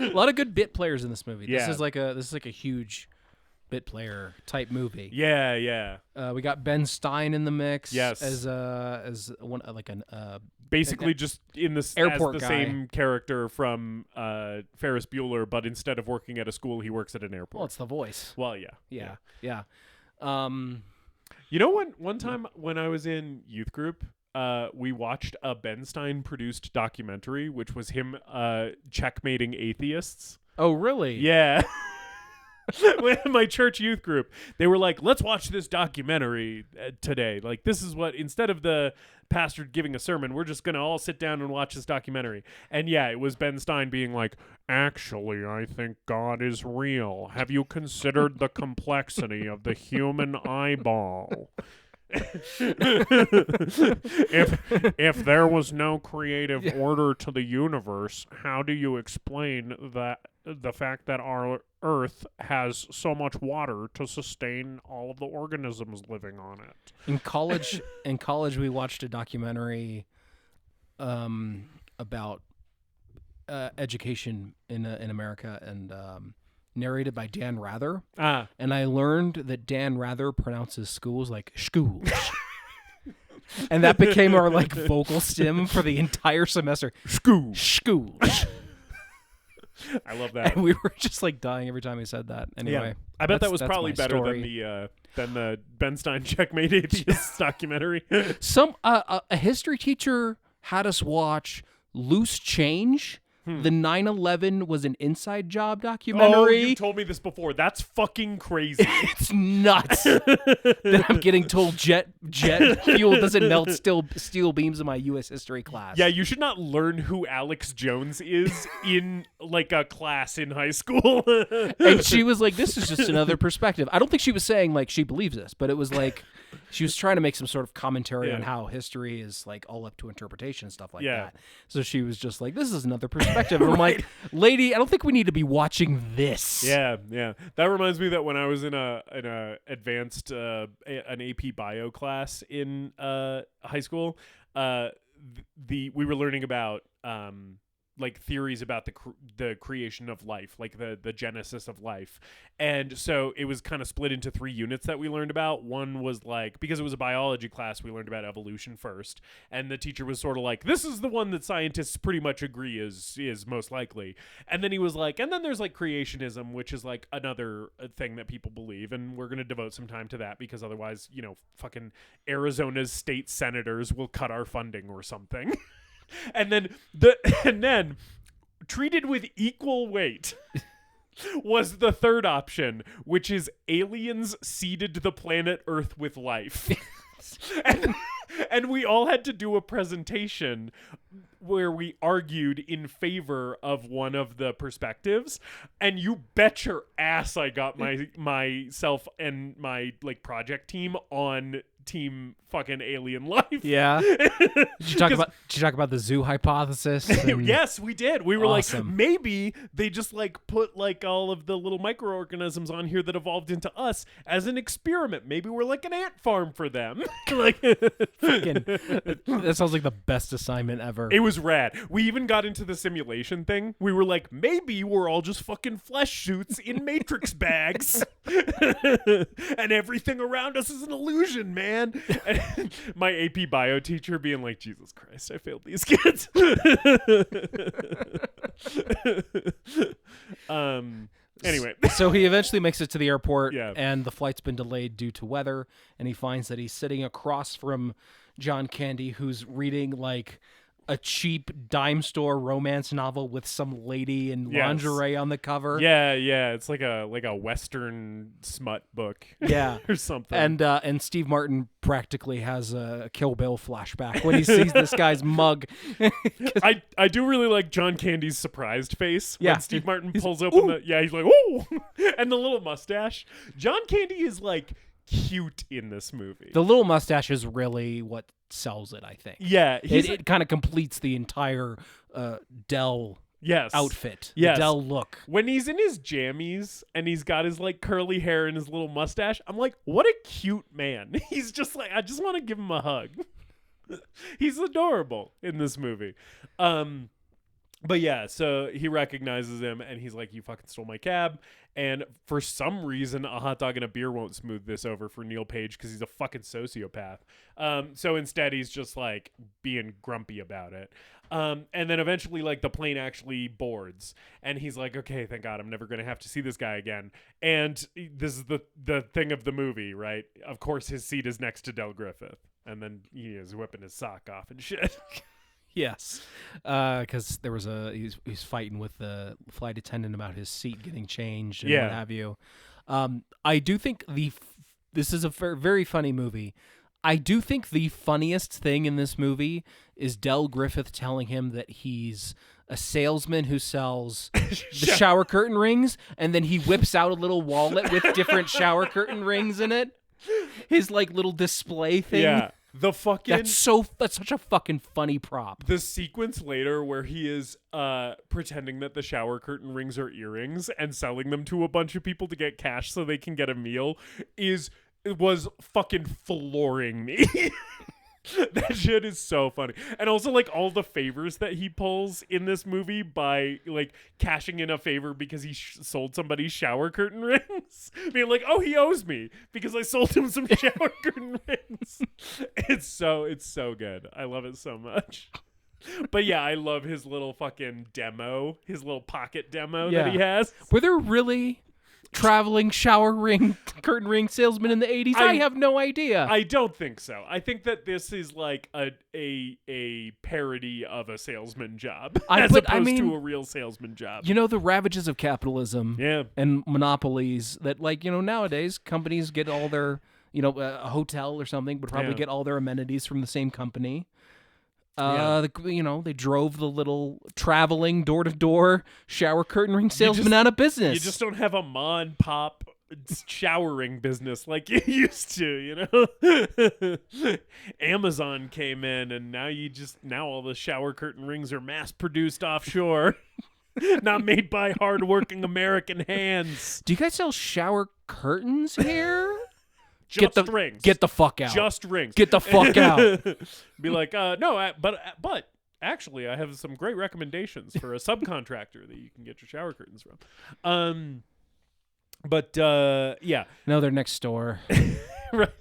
A lot of good bit players in this movie. Yeah. This is like a huge bit player type movie. Yeah. We got Ben Stein in the mix. Yes. as one Basically, just in this airport as the guy. same character from Ferris Bueller, but instead of working at a school, he works at an airport. Well, it's the voice. Well, yeah. Yeah. You know, one time when I was in youth group, we watched a Ben Stein produced documentary, which was him checkmating atheists. Oh, really? Yeah. My church youth group, they were like, let's watch this documentary today. Like, this is what, instead of the pastor giving a sermon, we're just going to all sit down and watch this documentary. And yeah, it was Ben Stein being like, actually, I think God is real. Have you considered the complexity of the human eyeball? if there was no creative order to the universe, how do you explain that the fact that our Earth has so much water to sustain all of the organisms living on it? In college, we watched a documentary about education in America, and narrated by Dan Rather. And I learned that Dan Rather pronounces schools like schools. And that became our like vocal stim for the entire semester. Schools. I love that. And we were just like dying every time he said that. Anyway, yeah. I bet that was that's probably my better story. than the Ben Stein Checkmate Atheist documentary. Some a history teacher had us watch Loose Change. The 9/11 was an inside job documentary. Oh, you told me this before. That's fucking crazy. It's nuts that I'm getting told jet fuel doesn't melt steel beams in my U.S. history class. Yeah, you should not learn who Alex Jones is in like a class in high school. And she was like, this is just another perspective. I don't think she was saying like she believes this, but it was like she was trying to make some sort of commentary on how history is like all up to interpretation and stuff like that. So she was just like, this is another perspective. And I'm like, lady, I don't think we need to be watching this. Yeah. That reminds me that when I was in a advanced an AP bio class in high school, we were learning about like theories about the creation of life, like the genesis of life. And so it was kind of split into 3 units that we learned about. One was like, because it was a biology class, we learned about evolution first. And the teacher was sort of like, this is the one that scientists pretty much agree is most likely. And then he was like, and then there's like creationism, which is like another thing that people believe. And we're going to devote some time to that because otherwise, fucking Arizona's state senators will cut our funding or something. And then treated with equal weight was the third option, which is aliens seeded the planet Earth with life. And we all had to do a presentation where we argued in favor of one of the perspectives, and you bet your ass I got myself and my like project team on team fucking alien life. Yeah. Did you talk about the zoo hypothesis? Yes, we did. We were Awesome. like, maybe they just like put like all of the little microorganisms on here that evolved into us as an experiment. Maybe we're like an ant farm for them. Like, that sounds like the best assignment ever. it was rad. We even got into the simulation thing. We were like, maybe we're all just fucking flesh suits in Matrix bags. And everything around us is an illusion, man. And my AP bio teacher being like, Jesus Christ, I failed these kids. Anyway. So he eventually makes it to the airport, Yeah. and the flight's been delayed due to weather, and he finds that he's sitting across from John Candy, who's reading like a cheap dime store romance novel with some lady in lingerie on the cover. Yeah. It's like a Western smut book. Yeah. Or something. And Steve Martin practically has a Kill Bill flashback when he sees this guy's mug. I do really like John Candy's surprised face Yeah. when Steve Martin pulls open he's like, ooh, and the little mustache. John Candy is like cute in this movie. The little mustache is really what sells it, I think. Yeah. It kind of completes the entire Dell outfit. Yes. The Dell look. When he's in his jammies and he's got his like curly hair and his little mustache, I'm like, what a cute man. He's just like, I just want to give him a hug. He's adorable in this movie. But yeah, so he recognizes him and he's like, you fucking stole my cab. And for some reason, a hot dog and a beer won't smooth this over for Neil Page because he's a fucking sociopath. So instead, he's just like being grumpy about it. And then eventually, like, the plane actually boards. And he's like, okay, thank God, I'm never going to have to see this guy again. And this is the thing of the movie, right? Of course, his seat is next to Del Griffith. And then he is whipping his sock off and shit. Yes, because there was he's fighting with the flight attendant about his seat getting changed and what have you. I do think this is a very funny movie. I do think the funniest thing in this movie is Del Griffith telling him that he's a salesman who sells the shower curtain rings, and then he whips out a little wallet with different shower curtain rings in it. His like little display thing. Yeah. The fucking that's such a fucking funny prop. The sequence later where he is pretending that the shower curtain rings are earrings and selling them to a bunch of people to get cash so they can get a meal was fucking flooring me. That shit is so funny. And also, like, all the favors that he pulls in this movie by, like, cashing in a favor because he sold somebody shower curtain rings. Being like, oh, he owes me because I sold him some shower curtain rings. It's so good. I love it so much. But yeah, I love his little fucking demo, his little pocket demo that he has. Were there really traveling curtain ring salesman in the 80s? I have no idea. I don't think so. I think that this is like a parody of a salesman job as opposed to a real salesman job. You know, the ravages of capitalism and monopolies that, like, you know, nowadays companies get all their, you know, a hotel or something would probably get all their amenities from the same company. You know, they drove the little traveling door-to-door shower curtain ring salesman out of business. You just don't have a ma and pop showering business like you used to, you know? Amazon came in and now all the shower curtain rings are mass-produced offshore. Not made by hard-working American hands. Do you guys sell shower curtains here? Rings. Get the fuck out. Just rings. Get the fuck out. Be like, no, but actually, I have some great recommendations for a subcontractor that you can get your shower curtains from. Yeah. No, they're next door. Right.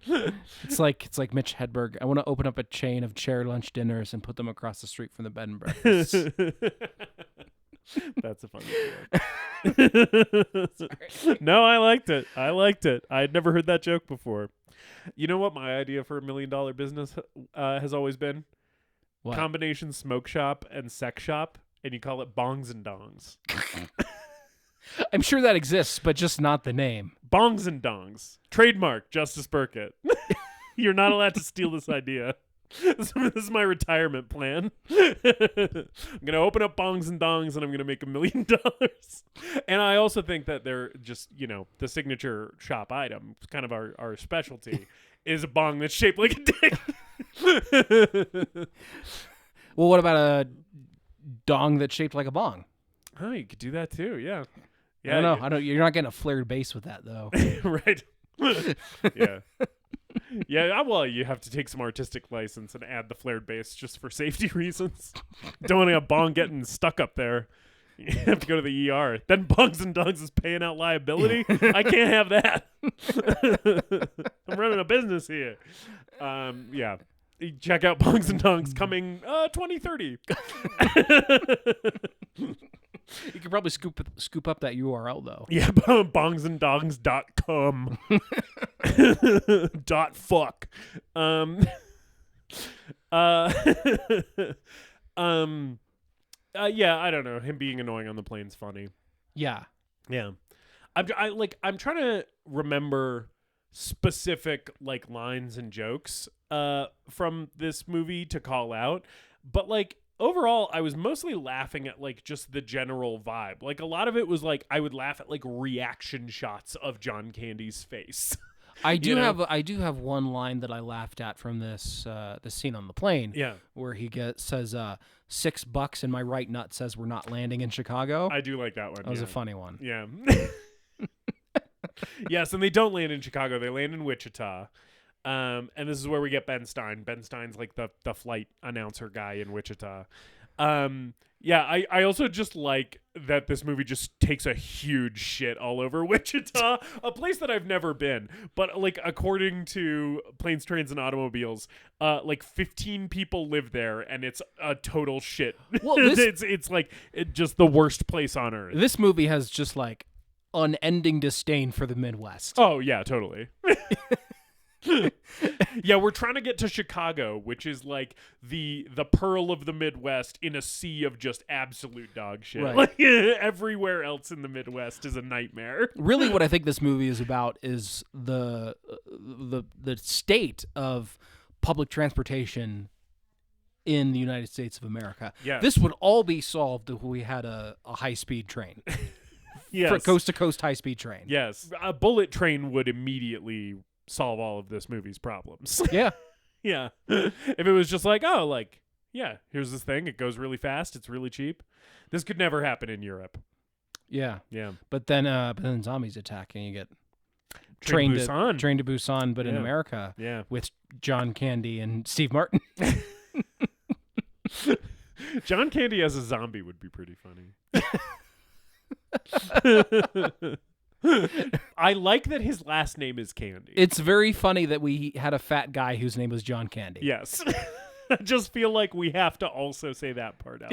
It's like Mitch Hedberg. I want to open up a chain of chair lunch dinners and put them across the street from the bed and breakfast. That's a funny joke. No, I liked it. I had never heard that joke before. You know what my idea for $1 million business has always been? What? Combination smoke shop and sex shop, and you call it Bongs and Dongs. I'm sure that exists, but just not the name. Bongs and Dongs. Trademark, Justice Burkett. You're not allowed to steal this idea. This is my retirement plan. I'm going to open up Bongs and Dongs and I'm going to make $1 million. And I also think that they're just, you know, the signature shop item, kind of our specialty, is a bong that's shaped like a dick. Well, what about a dong that's shaped like a bong? Oh, you could do that too, yeah. I don't know. You're not getting a flared bass with that, though. Right. Yeah. Yeah, well, you have to take some artistic license and add the flared bass just for safety reasons. Don't want a bong getting stuck up there. You have to go to the ER. Then Bongs and Dongs is paying out liability. I can't have that. I'm running a business here. Yeah. Check out Bongs and Dongs coming 2030. You could probably scoop up that URL, though. Yeah, bongsanddogs.com. .fuck. Yeah, I don't know. Him being annoying on the plane's funny. Yeah. Yeah. I'm trying to remember specific like lines and jokes from this movie to call out, but like overall I was mostly laughing at like just the general vibe. Like a lot of it was like I would laugh at like reaction shots of John Candy's face. I do have one line that I laughed at from this scene on the plane. Yeah, where he says $6 and my right nut says we're not landing in Chicago. I do like that one. That was a funny one. Yeah. Yes, and they don't land in Chicago. They land in Wichita. And this is where we get Ben Stein. Ben Stein's like the flight announcer guy in Wichita. Yeah, I also just like that this movie just takes a huge shit all over Wichita, a place that I've never been. But like according to Planes, Trains, and Automobiles, like 15 people live there, and it's a total shit. Well, it's like just the worst place on earth. This movie has just like unending disdain for the Midwest. Oh yeah, totally. Yeah, we're trying to get to Chicago, which is like the pearl of the Midwest in a sea of just absolute dog shit. Right. Like, everywhere else in the Midwest is a nightmare. Really, what I think this movie is about is the state of public transportation in the United States of America. Yes. This would all be solved if we had a high-speed train. Yes. For coast-to-coast high-speed train. Yes. A bullet train would immediately solve all of this movie's problems. Yeah. Yeah. If it was just like, oh, like, yeah, here's this thing. It goes really fast. It's really cheap. This could never happen in Europe. Yeah. Yeah. But then zombies attack and you get Train trained to Busan. Train to Busan, but in Yeah. America Yeah. with John Candy and Steve Martin. John Candy as a zombie would be pretty funny. I like that his last name is Candy. It's very funny that we had a fat guy whose name was John Candy. Yes. I just feel like we have to also say that part out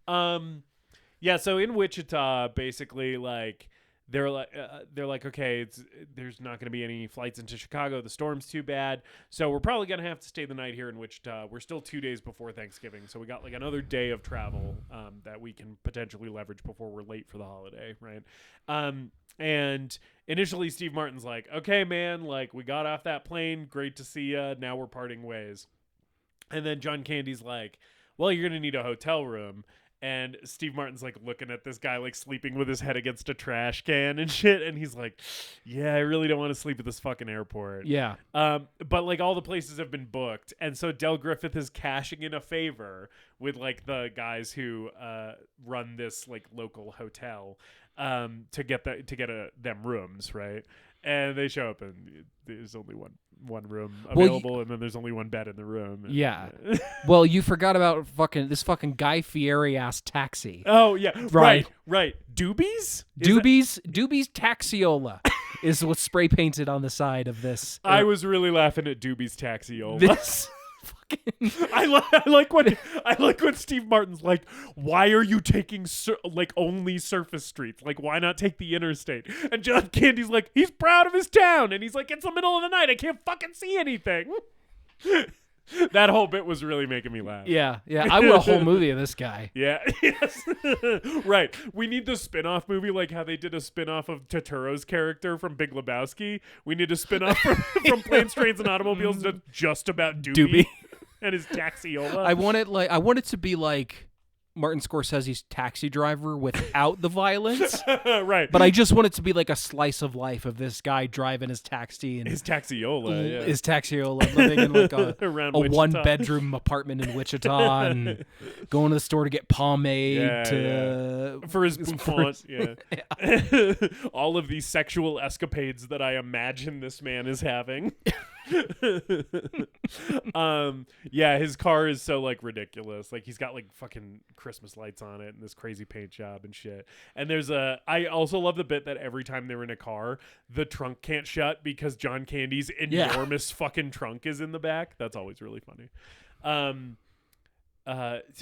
loud. Yeah, so in Wichita, basically, like, they're like, okay, there's not going to be any flights into Chicago. The storm's too bad, so we're probably going to have to stay the night here in Wichita. We're still 2 days before Thanksgiving, so we got like another day of travel that we can potentially leverage before we're late for the holiday, right? And initially, Steve Martin's like, okay, man, like, we got off that plane. Great to see ya. Now we're parting ways. And then John Candy's like, well, you're going to need a hotel room. And Steve Martin's like looking at this guy like sleeping with his head against a trash can and shit. And he's like, yeah, I really don't want to sleep at this fucking airport. Yeah. But like all the places have been booked. And so Del Griffith is cashing in a favor with like the guys who run this like local hotel to get them rooms, right? And they show up and there's only one room available, and then there's only one bed in the room. Yeah. Well, you forgot about this fucking Guy Fieri ass taxi. Oh yeah, Right. right. Doobies? Doobies Taxiola is what's spray painted on the side of this. I was really laughing at Doobies Taxiola. This fucking I like when Steve Martin's like, why are you taking like only surface streets? Like, why not take the interstate? And John Candy's like, he's proud of his town, and he's like, it's the middle of the night, I can't fucking see anything. That whole bit was really making me laugh. Yeah. I want a whole movie of this guy. Yeah, yes. Right. We need the spin-off movie like how they did a spin-off of Turturro's character from Big Lebowski. We need a spin-off from Planes, Trains, and Automobiles just about Doobie and his taxiola. I want it to be like Martin Scorsese's Taxi Driver without the violence. Right. But I just want it to be like a slice of life of this guy driving his taxi and his taxiola, yeah. his taxiola, living in like a Wichita. 1-bedroom apartment in Wichita and going to the store to get pomade for his bouffant. Yeah. All of these sexual escapades that I imagine this man is having. Yeah, his car is so like ridiculous. Like he's got like fucking Christmas lights on it and this crazy paint job and shit. And I also love the bit that every time they're in a car, the trunk can't shut because John Candy's enormous fucking trunk is in the back. That's always really funny.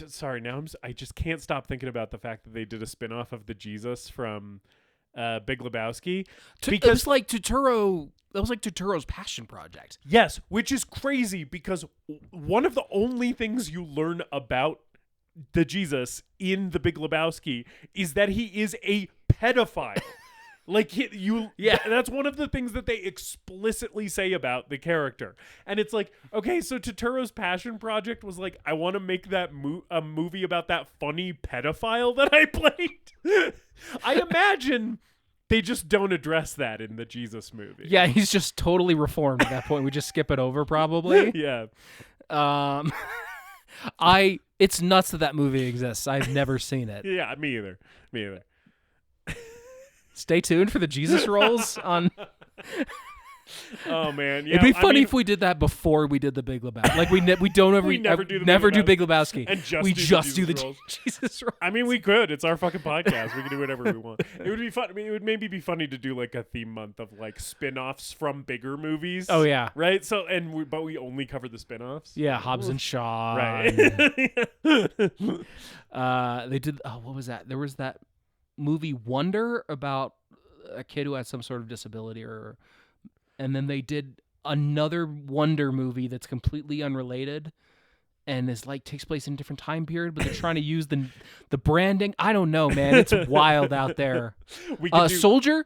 Sorry, now I just can't stop thinking about the fact that they did a spin-off of the Jesus from Big Lebowski. Because it was like Turturro. That was like Turturro's passion project. Yes, which is crazy because one of the only things you learn about the Jesus in the Big Lebowski is that he is a pedophile. Like that's one of the things that they explicitly say about the character. And it's like, okay, so Turturro's passion project was like, I want to make that a movie about that funny pedophile that I played. I imagine they just don't address that in the Jesus movie. Yeah, he's just totally reformed at that point. We just skip it over probably. Yeah. It's nuts that movie exists. I've never seen it. Yeah, me either. Stay tuned for the Jesus rolls on Oh man, yeah. It'd be funny if we did that before we did the Big Lebowski. Like we don't ever We never do the never Big do Big Lebowski. And just we do just do the Jesus rolls. Jesus rolls. I mean, we could. It's our fucking podcast. We can do whatever we want. It would be fun. I mean, it would maybe be funny to do like a theme month of like spin-offs from bigger movies. Oh yeah, right. So but we only cover the spin-offs. yeah. Hobbs and Shaw. Right. They did. Oh, what was that? There was that movie Wonder about a kid who had some sort of disability, and then they did another Wonder movie that's completely unrelated and is like takes place in a different time period, but they're trying to use the branding. I don't know, man. It's wild out there. Soldier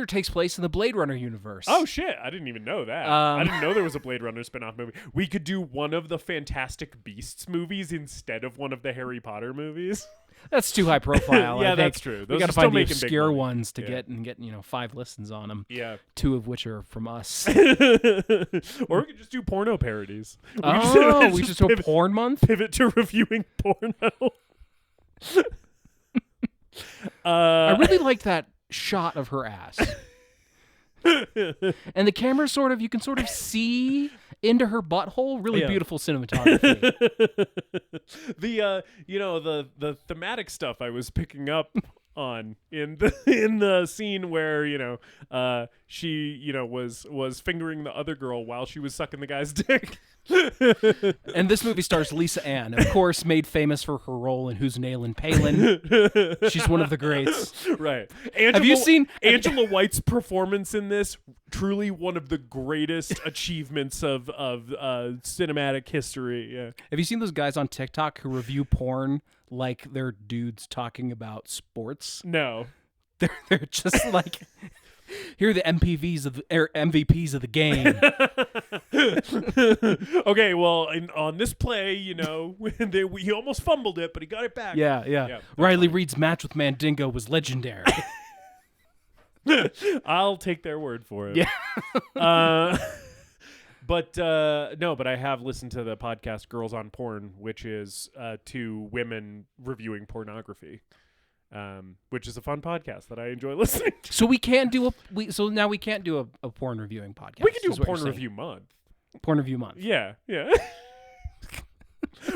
takes place in the Blade Runner universe. Oh shit! I didn't even know that. I didn't know there was a Blade Runner spin-off movie. We could do one of the Fantastic Beasts movies instead of one of the Harry Potter movies. That's too high profile. Yeah, I think. that's true. We Those got to are still find the making big obscure money. ones to Yeah. get 5 listens on them. Yeah. 2 of which are from us. Or we could just do porno parodies. We just do a porn month. Pivot to reviewing porno. I really like that shot of her ass. And the camera you can sort of see into her butthole. Really Yeah. beautiful cinematography. The thematic stuff I was picking up on in the scene where she was fingering the other girl while she was sucking the guy's dick. And this movie stars Lisa Ann, of course, made famous for her role in Who's Nailin' Palin. She's one of the greats. Right. Have you seen Angela White's performance in this? Truly one of the greatest achievements of cinematic history. Yeah. Have you seen those guys on TikTok who review porn like they're dudes talking about sports? No. They're just like, here are the MVPs of the game. Okay, well, on this play, he almost fumbled it, but he got it back. Yeah. Riley Reid's match with Mandingo was legendary. I'll take their word for it. Yeah. But I have listened to the podcast Girls on Porn, which is 2 women reviewing pornography, which is a fun podcast that I enjoy listening to. So we can't do now we can't do a porn reviewing podcast. We can do is a what porn you're saying. review month. Porn review month. Yeah.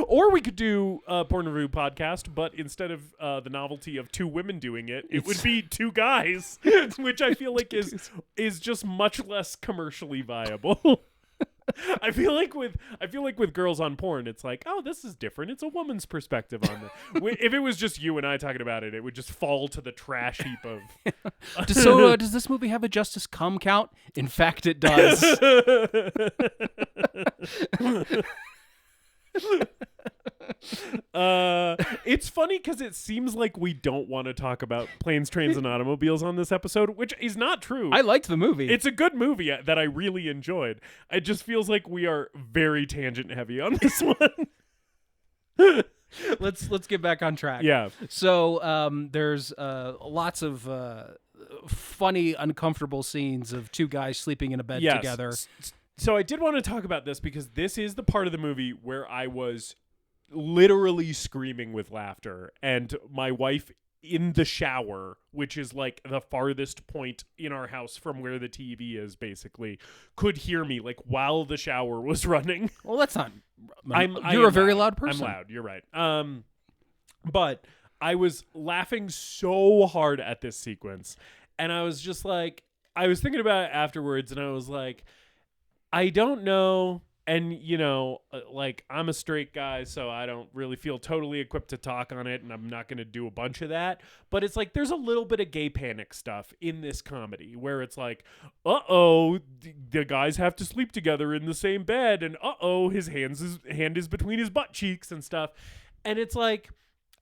Or we could do a porn review podcast, but instead of the novelty of 2 women doing it, it would be 2 guys, which I feel like is just much less commercially viable. I feel like with Girls on Porn, it's like, oh, this is different. It's a woman's perspective on it. If it was just you and I talking about it, it would just fall to the trash heap of. Does this movie have a Justice cum count? In fact, it does. It's funny because it seems like we don't want to talk about planes, trains, and automobiles on this episode, which is not true. I liked the movie. It's a good movie that I really enjoyed. It just feels like we are very tangent heavy on this one. Let's get back on track. Yeah. So there's lots of funny, uncomfortable scenes of 2 guys sleeping in a bed together. So I did want to talk about this because this is the part of the movie where I was literally screaming with laughter, and my wife in the shower, which is like the farthest point in our house from where the TV is, basically could hear me like while the shower was running. Well, that's not. You're a very loud person. I'm loud. You're right. But I was laughing so hard at this sequence, and I was just like, I was thinking about it afterwards, and I was like, I don't know. And, like, I'm a straight guy, so I don't really feel totally equipped to talk on it, and I'm not going to do a bunch of that. But it's like there's a little bit of gay panic stuff in this comedy where it's like, the guys have to sleep together in the same bed, and his hand is between his butt cheeks and stuff. And it's like,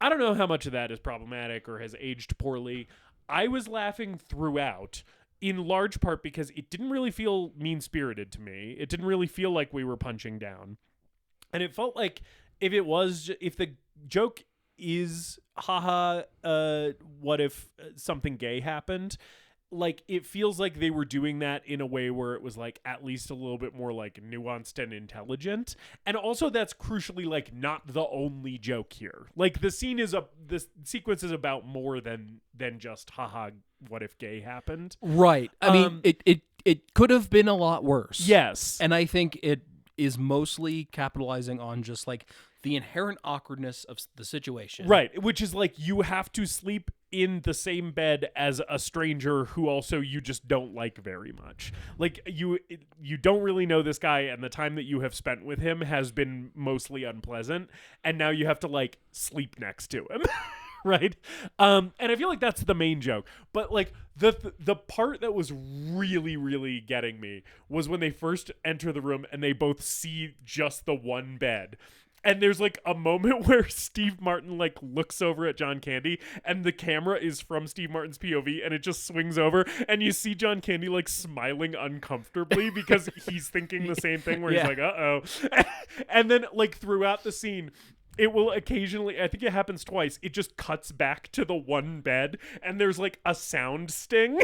I don't know how much of that is problematic or has aged poorly. I was laughing throughout, in large part because it didn't really feel mean-spirited to me. It didn't really feel like we were punching down. And it felt like if the joke is, haha, what if something gay happened? like it feels like they were doing that in a way where it was like at least a little bit more like nuanced and intelligent. And also that's crucially like not the only joke here. Like the sequence is about more than just haha, what if gay happened? Right. I mean, it could have been a lot worse. Yes. And I think it is mostly capitalizing on just like the inherent awkwardness of the situation. Right, which is like you have to sleep in the same bed as a stranger who also you just don't like very much. Like you don't really know this guy, and the time that you have spent with him has been mostly unpleasant, and now you have to like sleep next to him. Right? And I feel like that's the main joke. But like the part that was really, really getting me was when they first enter the room and they both see just the one bed. And there's like a moment where Steve Martin like looks over at John Candy and the camera is from Steve Martin's POV and it just swings over and you see John Candy like smiling uncomfortably because he's thinking the same thing where he's like, uh-oh. And then like throughout the scene, it will occasionally, I think it happens twice, it just cuts back to the one bed and there's like a sound sting.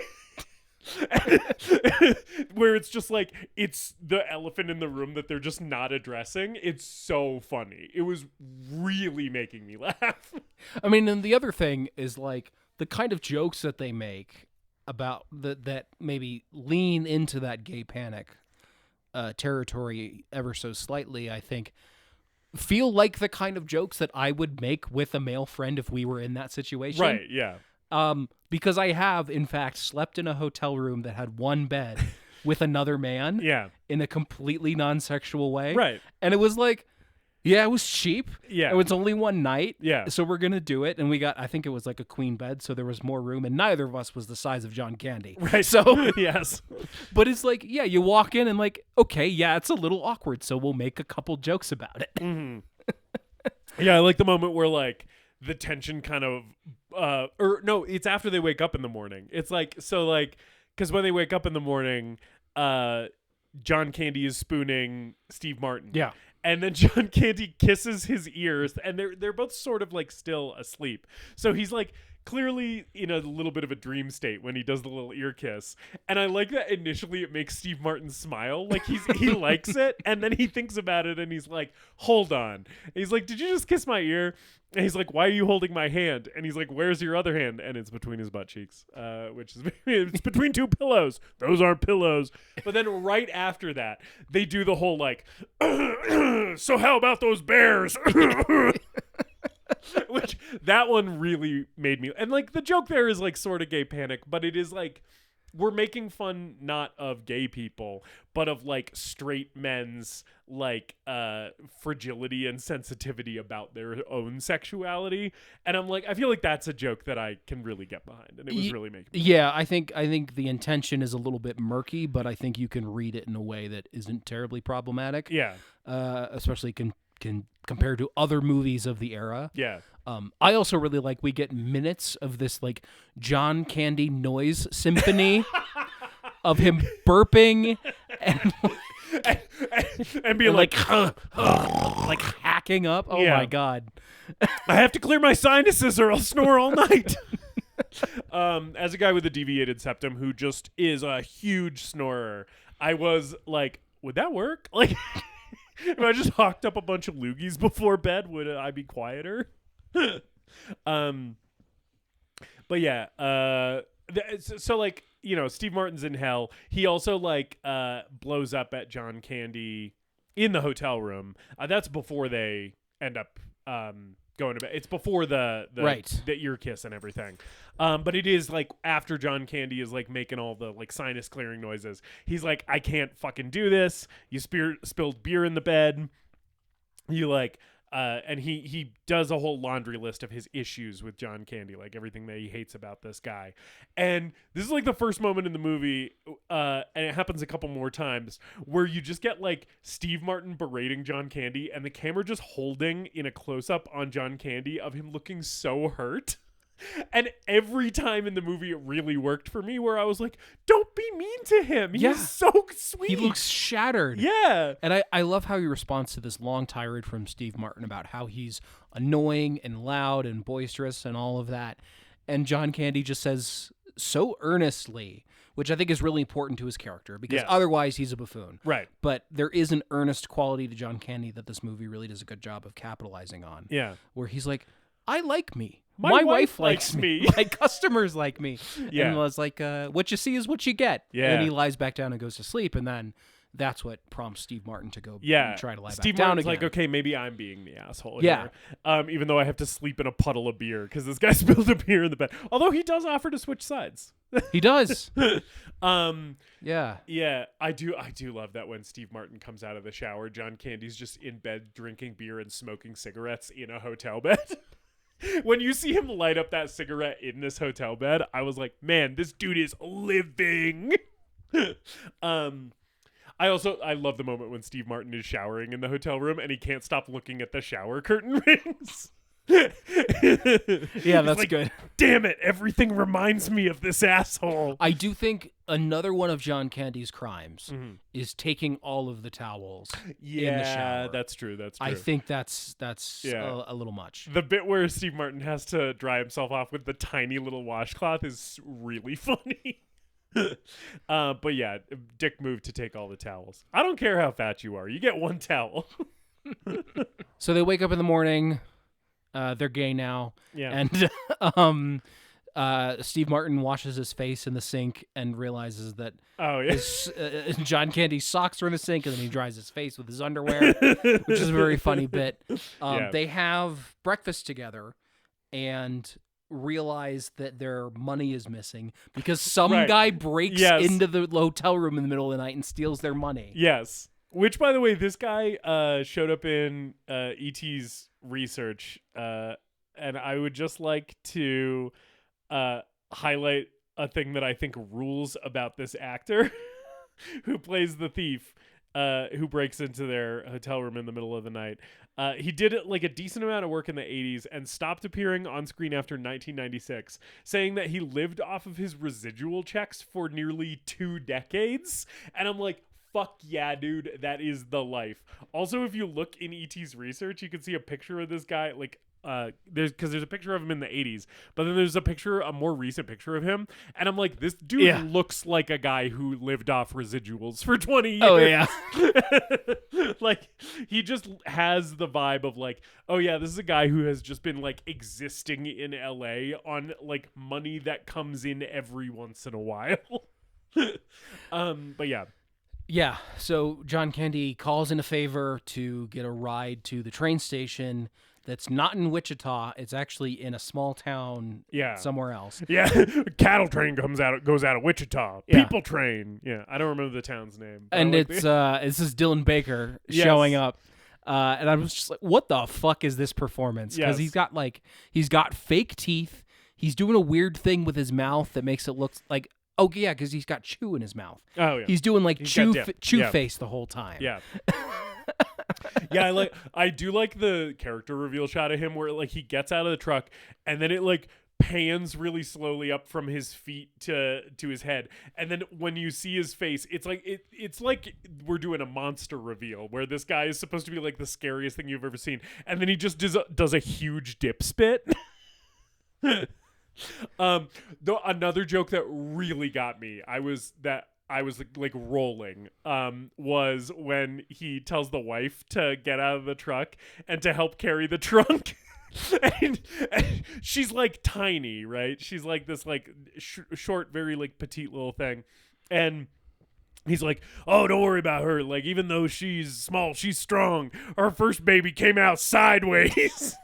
Where it's just like it's the elephant in the room that they're just not addressing. It's so funny. It was really making me laugh. I mean, and the other thing is like the kind of jokes that they make about that maybe lean into that gay panic territory ever so slightly, I think feel like the kind of jokes that I would make with a male friend if we were in that situation. Right, yeah. Because I have, in fact, slept in a hotel room that had one bed with another man in a completely non-sexual way. Right. And it was like, yeah, it was cheap. Yeah. It was only one night. Yeah. So we're going to do it. And we got, I think it was like a queen bed, so there was more room. And neither of us was the size of John Candy. Right. So, yes. But it's like, yeah, you walk in and like, okay, yeah, it's a little awkward. So we'll make a couple jokes about it. Mm-hmm. Yeah, I like the moment where like the tension kind of or no, it's after they wake up in the morning. It's like, so like, because when they wake up in the morning, John Candy is spooning Steve Martin. Yeah. And then John Candy kisses his ears, and they're both sort of like still asleep. So he's like clearly in a little bit of a dream state when he does the little ear kiss. And I like that initially it makes Steve Martin smile. Like he likes it, and then he thinks about it and he's like, hold on. And he's like, did you just kiss my ear? And he's like, why are you holding my hand? And he's like, where's your other hand? And it's between his butt cheeks, which is it's between two pillows. Those aren't pillows. But then right after that, they do the whole like, so how about those bears? Which that one really made me, and like the joke there is like sort of gay panic, but it is like we're making fun not of gay people but of like straight men's like fragility and sensitivity about their own sexuality. And I'm like, I feel like that's a joke that I can really get behind, and it was really making me yeah I think the intention is a little bit murky, but I think you can read it in a way that isn't terribly problematic. Especially compared to other movies of the era. I also really like we get minutes of this like John Candy noise symphony of him burping and being like like hacking up. Oh my god. I have to clear my sinuses or I'll snore all night. As a guy with a deviated septum who just is a huge snorer, I was like, would that work? Like if I just hawked up a bunch of loogies before bed, would I be quieter? But yeah, so like, you know, Steve Martin's in hell. He also like blows up at John Candy in the hotel room. That's before they end up going to bed. It's before the ear kiss and everything. But it is like after John Candy is like making all the like sinus clearing noises. He's like, I can't fucking do this. You spilled beer in the bed. You like, and he does a whole laundry list of his issues with John Candy, like everything that he hates about this guy. And this is like the first moment in the movie, and it happens a couple more times, where you just get like Steve Martin berating John Candy and the camera just holding in a close-up on John Candy of him looking so hurt. And every time in the movie it really worked for me, where I was like, don't be mean to him. He's so sweet. He looks shattered. Yeah. And I love how he responds to this long tirade from Steve Martin about how he's annoying and loud and boisterous and all of that. And John Candy just says so earnestly, which I think is really important to his character, because Yes. otherwise he's a buffoon. Right. But there is an earnest quality to John Candy that this movie really does a good job of capitalizing on. Yeah. Where he's like, I like me. My wife wife likes likes me. me. My customers like me. Yeah. And was like, what you see is what you get. Yeah. And he lies back down and goes to sleep. And then that's what prompts Steve Martin to go Yeah. try to lie Steve back down Martin's again. like, okay, maybe I'm being the asshole Yeah. here. Even though I have to sleep in a puddle of beer because this guy spilled a beer in the bed. Although he does offer to switch sides. He does. Yeah. Yeah. I do love that when Steve Martin comes out of the shower, John Candy's just in bed drinking beer and smoking cigarettes in a hotel bed. When you see him light up that cigarette in this hotel bed, I was like, man, this dude is living. I love the moment when Steve Martin is showering in the hotel room and he can't stop looking at the shower curtain rings. Yeah, that's like, good. Damn it, everything reminds me of this asshole. I do think another one of John Candy's crimes is taking all of the towels in the shower. That's true. I think that's Yeah. a little much. The bit where Steve Martin has to dry himself off with the tiny little washcloth is really funny. But yeah, dick move to take all the towels. I don't care how fat you are. You get one towel. So they wake up in the morning. They're gay now. Yeah. And Steve Martin washes his face in the sink and realizes that Oh, yeah. his, John Candy's socks are in the sink, and then he dries his face with his underwear, which is a very funny bit. Yeah. They have breakfast together and realize that their money is missing because some Right. guy breaks Yes. into the hotel room in the middle of the night and steals their money. Yes. Which, by the way, this guy showed up in E.T.'s research, and I would just like to highlight a thing that I think rules about this actor who plays the thief who breaks into their hotel room in the middle of the night. He did like a decent amount of work in the 80s and stopped appearing on screen after 1996, saying that he lived off of his residual checks for nearly 2 decades. And I'm like, fuck yeah, dude, that is the life. Also, if you look in E.T.'s research, you can see a picture of this guy, like, there's a picture of him in the 80s, but then there's a more recent picture of him, and I'm like, this dude looks like a guy who lived off residuals for 20 years. Oh, yeah. Like, he just has the vibe of like, oh yeah, this is a guy who has just been like existing in LA on like money that comes in every once in a while. But yeah. Yeah, so John Candy calls in a favor to get a ride to the train station that's not in Wichita. It's actually in a small town somewhere else. Yeah, cattle train goes out of Wichita. Yeah. People train. Yeah, I don't remember the town's name. And this is Dylan Baker showing up. And I was just like, what the fuck is this performance? Because Yes. he's got fake teeth. He's doing a weird thing with his mouth that makes it look like, oh yeah, because he's got chew in his mouth. Oh yeah. He's doing like He's chew got dip. face the whole time. Yeah. Yeah, I do like the character reveal shot of him where like he gets out of the truck and then it like pans really slowly up from his feet to his head, and then when you see his face, it's like we're doing a monster reveal where this guy is supposed to be like the scariest thing you've ever seen, and then he just does a huge dip spit. Though another joke that really got me, I was like rolling, was when he tells the wife to get out of the truck and to help carry the trunk. and she's like tiny, right? She's like this like short, very like petite little thing. And he's like, oh, don't worry about her. Like, even though she's small, she's strong. Our first baby came out sideways.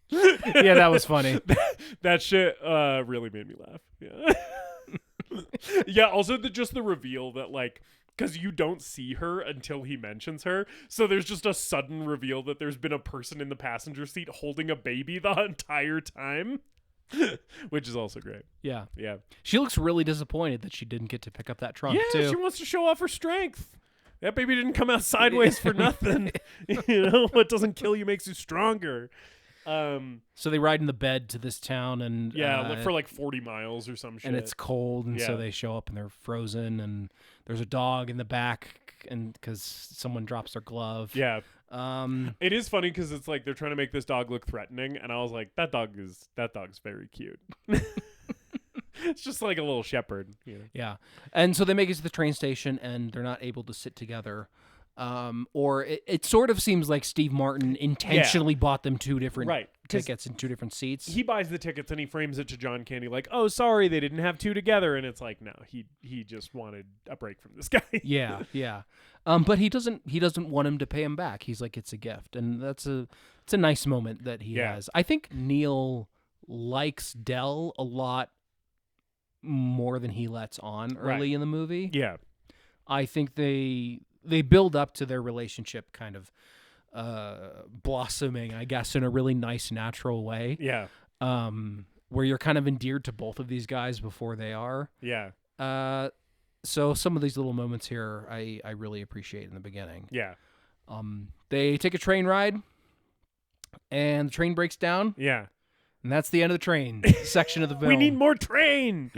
Yeah, that was funny. That shit really made me laugh. Yeah. Yeah, also just the reveal that like, because you don't see her until he mentions her, so there's just a sudden reveal that there's been a person in the passenger seat holding a baby the entire time. Which is also great. Yeah. Yeah. She looks really disappointed that she didn't get to pick up that trunk too. She wants to show off her strength. That baby didn't come out sideways for nothing. You know, what doesn't kill you makes you stronger. So they ride in the bed to this town and for like 40 miles or some shit. and it's cold, and so Yeah. they show up and they're frozen, and there's a dog in the back, and because someone drops their glove. Yeah. It is funny because it's like they're trying to make this dog look threatening, and I was like, that dog's very cute. It's just like a little shepherd. Yeah. And so they make it to the train station, and they're not able to sit together. Or it sort of seems like Steve Martin intentionally bought them two different tickets and two different seats. He buys the tickets and he frames it to John Candy like, "Oh, sorry, they didn't have two together." And it's like, no, he just wanted a break from this guy. Yeah. But he doesn't want him to pay him back. He's like, it's a gift, and it's a nice moment that he has. I think Neil likes Dell a lot more than he lets on early in the movie. Yeah. I think they build up to their relationship kind of blossoming, I guess, in a really nice, natural way. Yeah. Where you're kind of endeared to both of these guys before they are. Yeah. So some of these little moments here I really appreciate in the beginning. Yeah. They take a train ride, and the train breaks down. Yeah. And that's the end of the train section of the film. We need more train.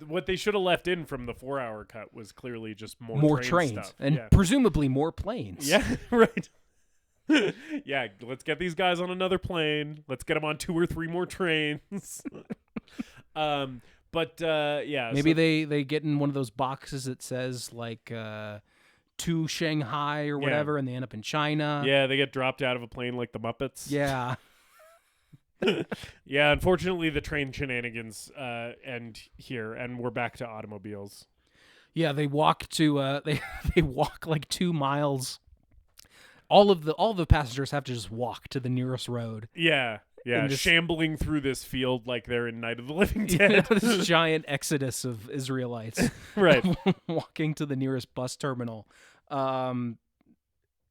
What they should have left in from the 4-hour cut was clearly just more train trains stuff. and presumably more planes. Yeah, right. Yeah, let's get these guys on another plane. Let's get them on 2 or 3 more trains. Yeah. Maybe they get in one of those boxes that says like to Shanghai or whatever, and they end up in China. Yeah, they get dropped out of a plane like the Muppets. Yeah. Yeah, unfortunately the train shenanigans end here, and we're back to automobiles. Yeah, they walk to they walk like 2 miles. All the passengers have to just walk to the nearest road. Yeah. Yeah, just shambling through this field like they're in Night of the Living Dead. This giant exodus of Israelites, right? Walking to the nearest bus terminal, or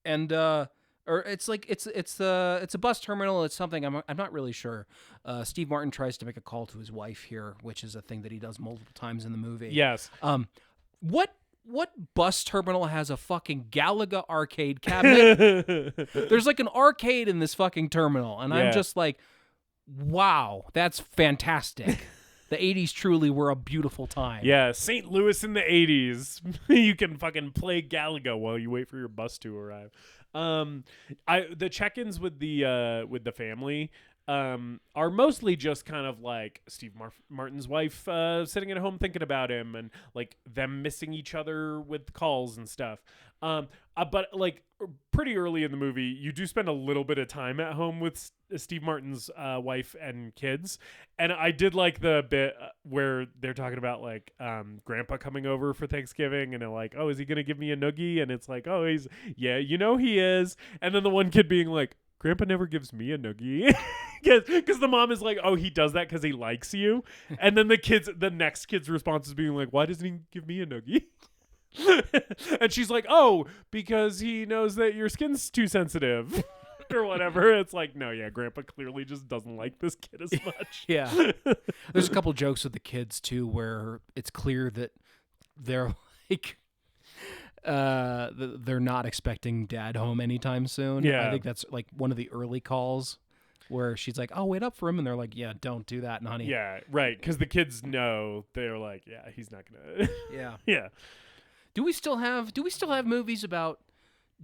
it's like it's a bus terminal. It's something I'm not really sure. Steve Martin tries to make a call to his wife here, which is a thing that he does multiple times in the movie. Yes. What bus terminal has a fucking Galaga arcade cabinet? There's like an arcade in this fucking terminal, and I'm just like, wow, that's fantastic. The 80s truly were a beautiful time. Yeah, St. Louis in the 80s. You can fucking play Galaga while you wait for your bus to arrive. The check-ins with the family are mostly just kind of like Steve Martin's wife sitting at home thinking about him, and like them missing each other with calls and stuff. But like pretty early in the movie, you do spend a little bit of time at home with Steve Martin's wife and kids, and I did like the bit where they're talking about like Grandpa coming over for Thanksgiving, and they're like, "Oh, is he gonna give me a noogie?" And it's like, "Oh, he is." And then the one kid being like, "Grandpa never gives me a noogie," because the mom is like, "Oh, he does that because he likes you," and then the next kid's response is being like, "Why doesn't he give me a noogie?" And she's like, "Oh, because he knows that your skin's too sensitive." Or whatever. It's like, no, yeah, Grandpa clearly just doesn't like this kid as much. Yeah. There's a couple jokes with the kids too where it's clear that they're like they're not expecting dad home anytime soon. Yeah. I think that's like one of the early calls where she's like, "Oh, wait up for him," and they're like, "Yeah, don't do that, honey." Yeah, right, because the kids know. They're like, yeah, he's not gonna. Yeah. Yeah. Do we still have movies about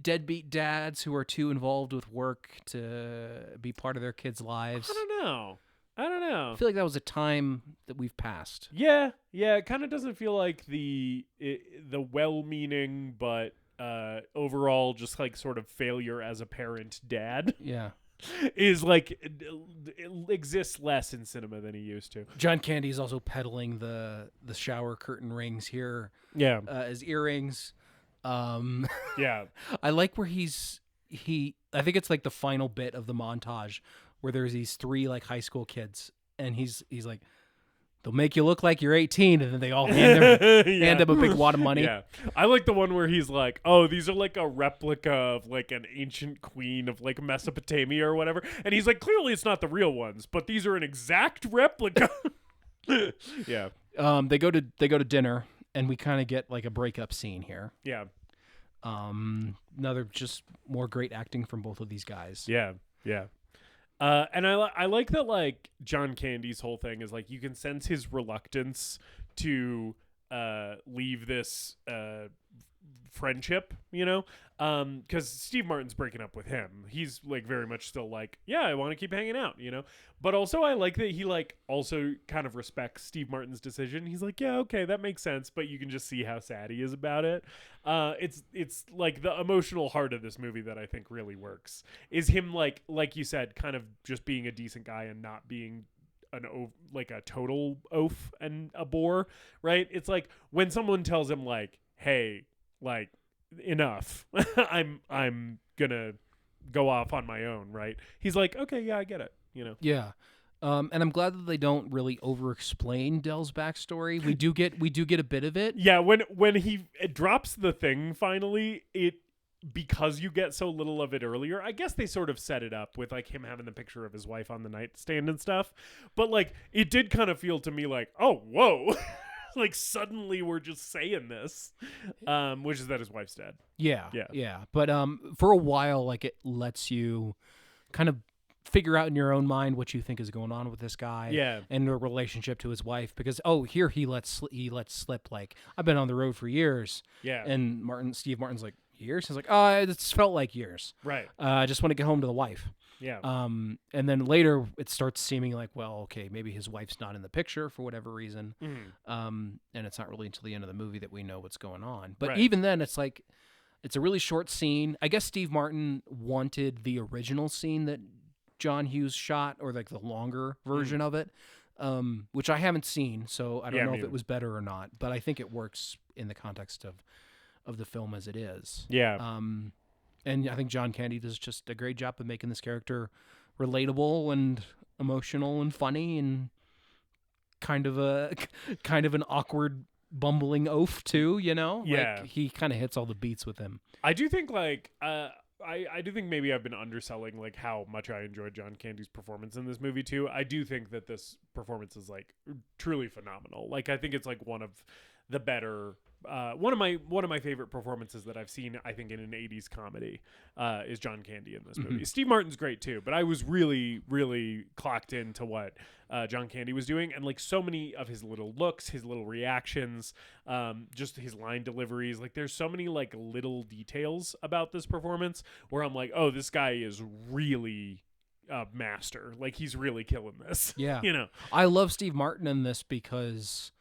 deadbeat dads who are too involved with work to be part of their kids' lives? I don't know. I feel like that was a time that we've passed. Yeah. It kind of doesn't feel like the well-meaning but overall just like sort of failure as a parent dad. Yeah. Is like it exists less in cinema than he used to. John Candy's also peddling the shower curtain rings here. Yeah. As earrings. Yeah. I like where I think it's like the final bit of the montage where there's these 3 like high school kids, and he's like, "They'll make you look like you're 18," and then they all hand him a big wad of money. Yeah. I like the one where he's like, "Oh, these are like a replica of like an ancient queen of like Mesopotamia or whatever," and he's like, "Clearly it's not the real ones, but these are an exact replica." Yeah. They go to dinner, and we kind of get like a breakup scene here. Yeah. Another just more great acting from both of these guys. Yeah. And I like that like John Candy's whole thing is like you can sense his reluctance to leave this friendship, you know, because Steve Martin's breaking up with him. He's like very much still like, yeah, I want to keep hanging out, you know. But also I like that he like also kind of respects Steve Martin's decision. He's like, yeah, okay, that makes sense, but you can just see how sad he is about it. It's like the emotional heart of this movie that I think really works is him like you said, kind of just being a decent guy and not being like a total oaf and a bore, right? It's like when someone tells him like, hey, like enough, I'm gonna go off on my own, right? He's like, okay, yeah, I get it, you know. Yeah. And I'm glad that they don't really over-explain Dell's backstory. We do get a bit of it. Yeah, when he drops the thing finally, because you get so little of it earlier, I guess they sort of set it up with like him having the picture of his wife on the nightstand and stuff. But like it did kind of feel to me like, oh, whoa. Like suddenly we're just saying this, which is that his wife's dead. Yeah. But for a while, like it lets you kind of figure out in your own mind what you think is going on with this guy, and the relationship to his wife. Because here he lets slip like, I've been on the road for years. Yeah, and Steve Martin's like, years? He's like, it's felt like years. Right. I just want to get home to the wife. Yeah. And then later it starts seeming like, well, okay, maybe his wife's not in the picture for whatever reason. And it's not really until the end of the movie that we know what's going on. But even then, it's like, it's a really short scene. I guess Steve Martin wanted the original scene that John Hughes shot, or like the longer version of it, which I haven't seen, so I don't know if it was better or not. But I think it works in the context of the film as it is. Yeah. And I think John Candy does just a great job of making this character relatable and emotional and funny and kind of an awkward bumbling oaf too, you know? Yeah. Like, he kind of hits all the beats with him. I do think like I do think maybe I've been underselling like how much I enjoyed John Candy's performance in this movie too. I do think that this performance is like truly phenomenal. Like I think it's like one of the better one of my favorite performances that I've seen, I think, in an 80s comedy is John Candy in this movie. Steve Martin's great too, but I was really, really clocked into what John Candy was doing, and like so many of his little looks, his little reactions, just his line deliveries. Like there's so many like little details about this performance where I'm like, oh, this guy is really a master. Like he's really killing this. Yeah. You know, I love Steve Martin in this because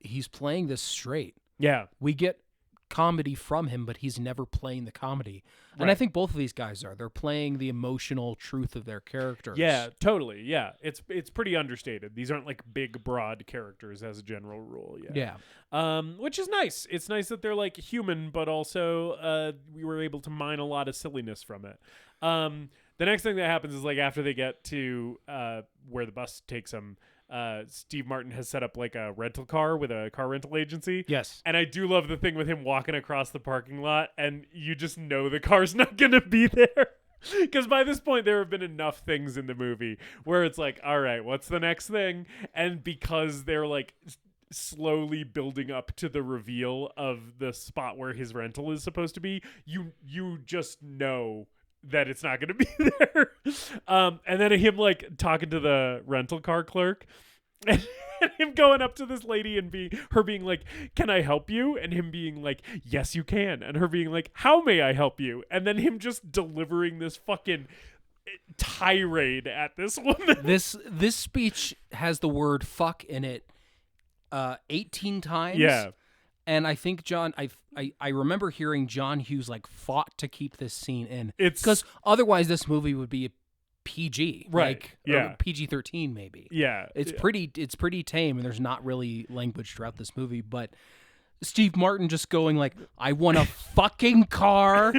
he's playing this straight. Yeah. We get comedy from him, but he's never playing the comedy. And Right. I think both of these guys are. They're playing the emotional truth of their characters. Yeah, totally. Yeah. It's pretty understated. These aren't like big, broad characters as a general rule. Yeah. Which is nice. It's nice that they're like human, but also we were able to mine a lot of silliness from it. The next thing that happens is like after they get to where the bus takes them, Steve Martin has set up like a rental car with a car rental agency. Yes. And I do love the thing with him walking across the parking lot and you just know the car's not going to be there. Because by this point, there have been enough things in the movie where it's like, all right, what's the next thing? And because they're like slowly building up to the reveal of the spot where his rental is supposed to be, you just know that it's not going to be there. And then him like talking to the rental car clerk and him going up to this lady and her being like, can I help you? And him being like, yes, you can. And her being like, how may I help you? And then him just delivering this fucking tirade at this woman. This speech has the word fuck in it 18 times. Yeah. And I think I remember hearing John Hughes like fought to keep this scene in. It's because otherwise this movie would be a PG, right? Like, yeah, PG-13 maybe. Yeah, it's pretty tame, and there's not really language throughout this movie. But Steve Martin just going like, "I want a fucking car."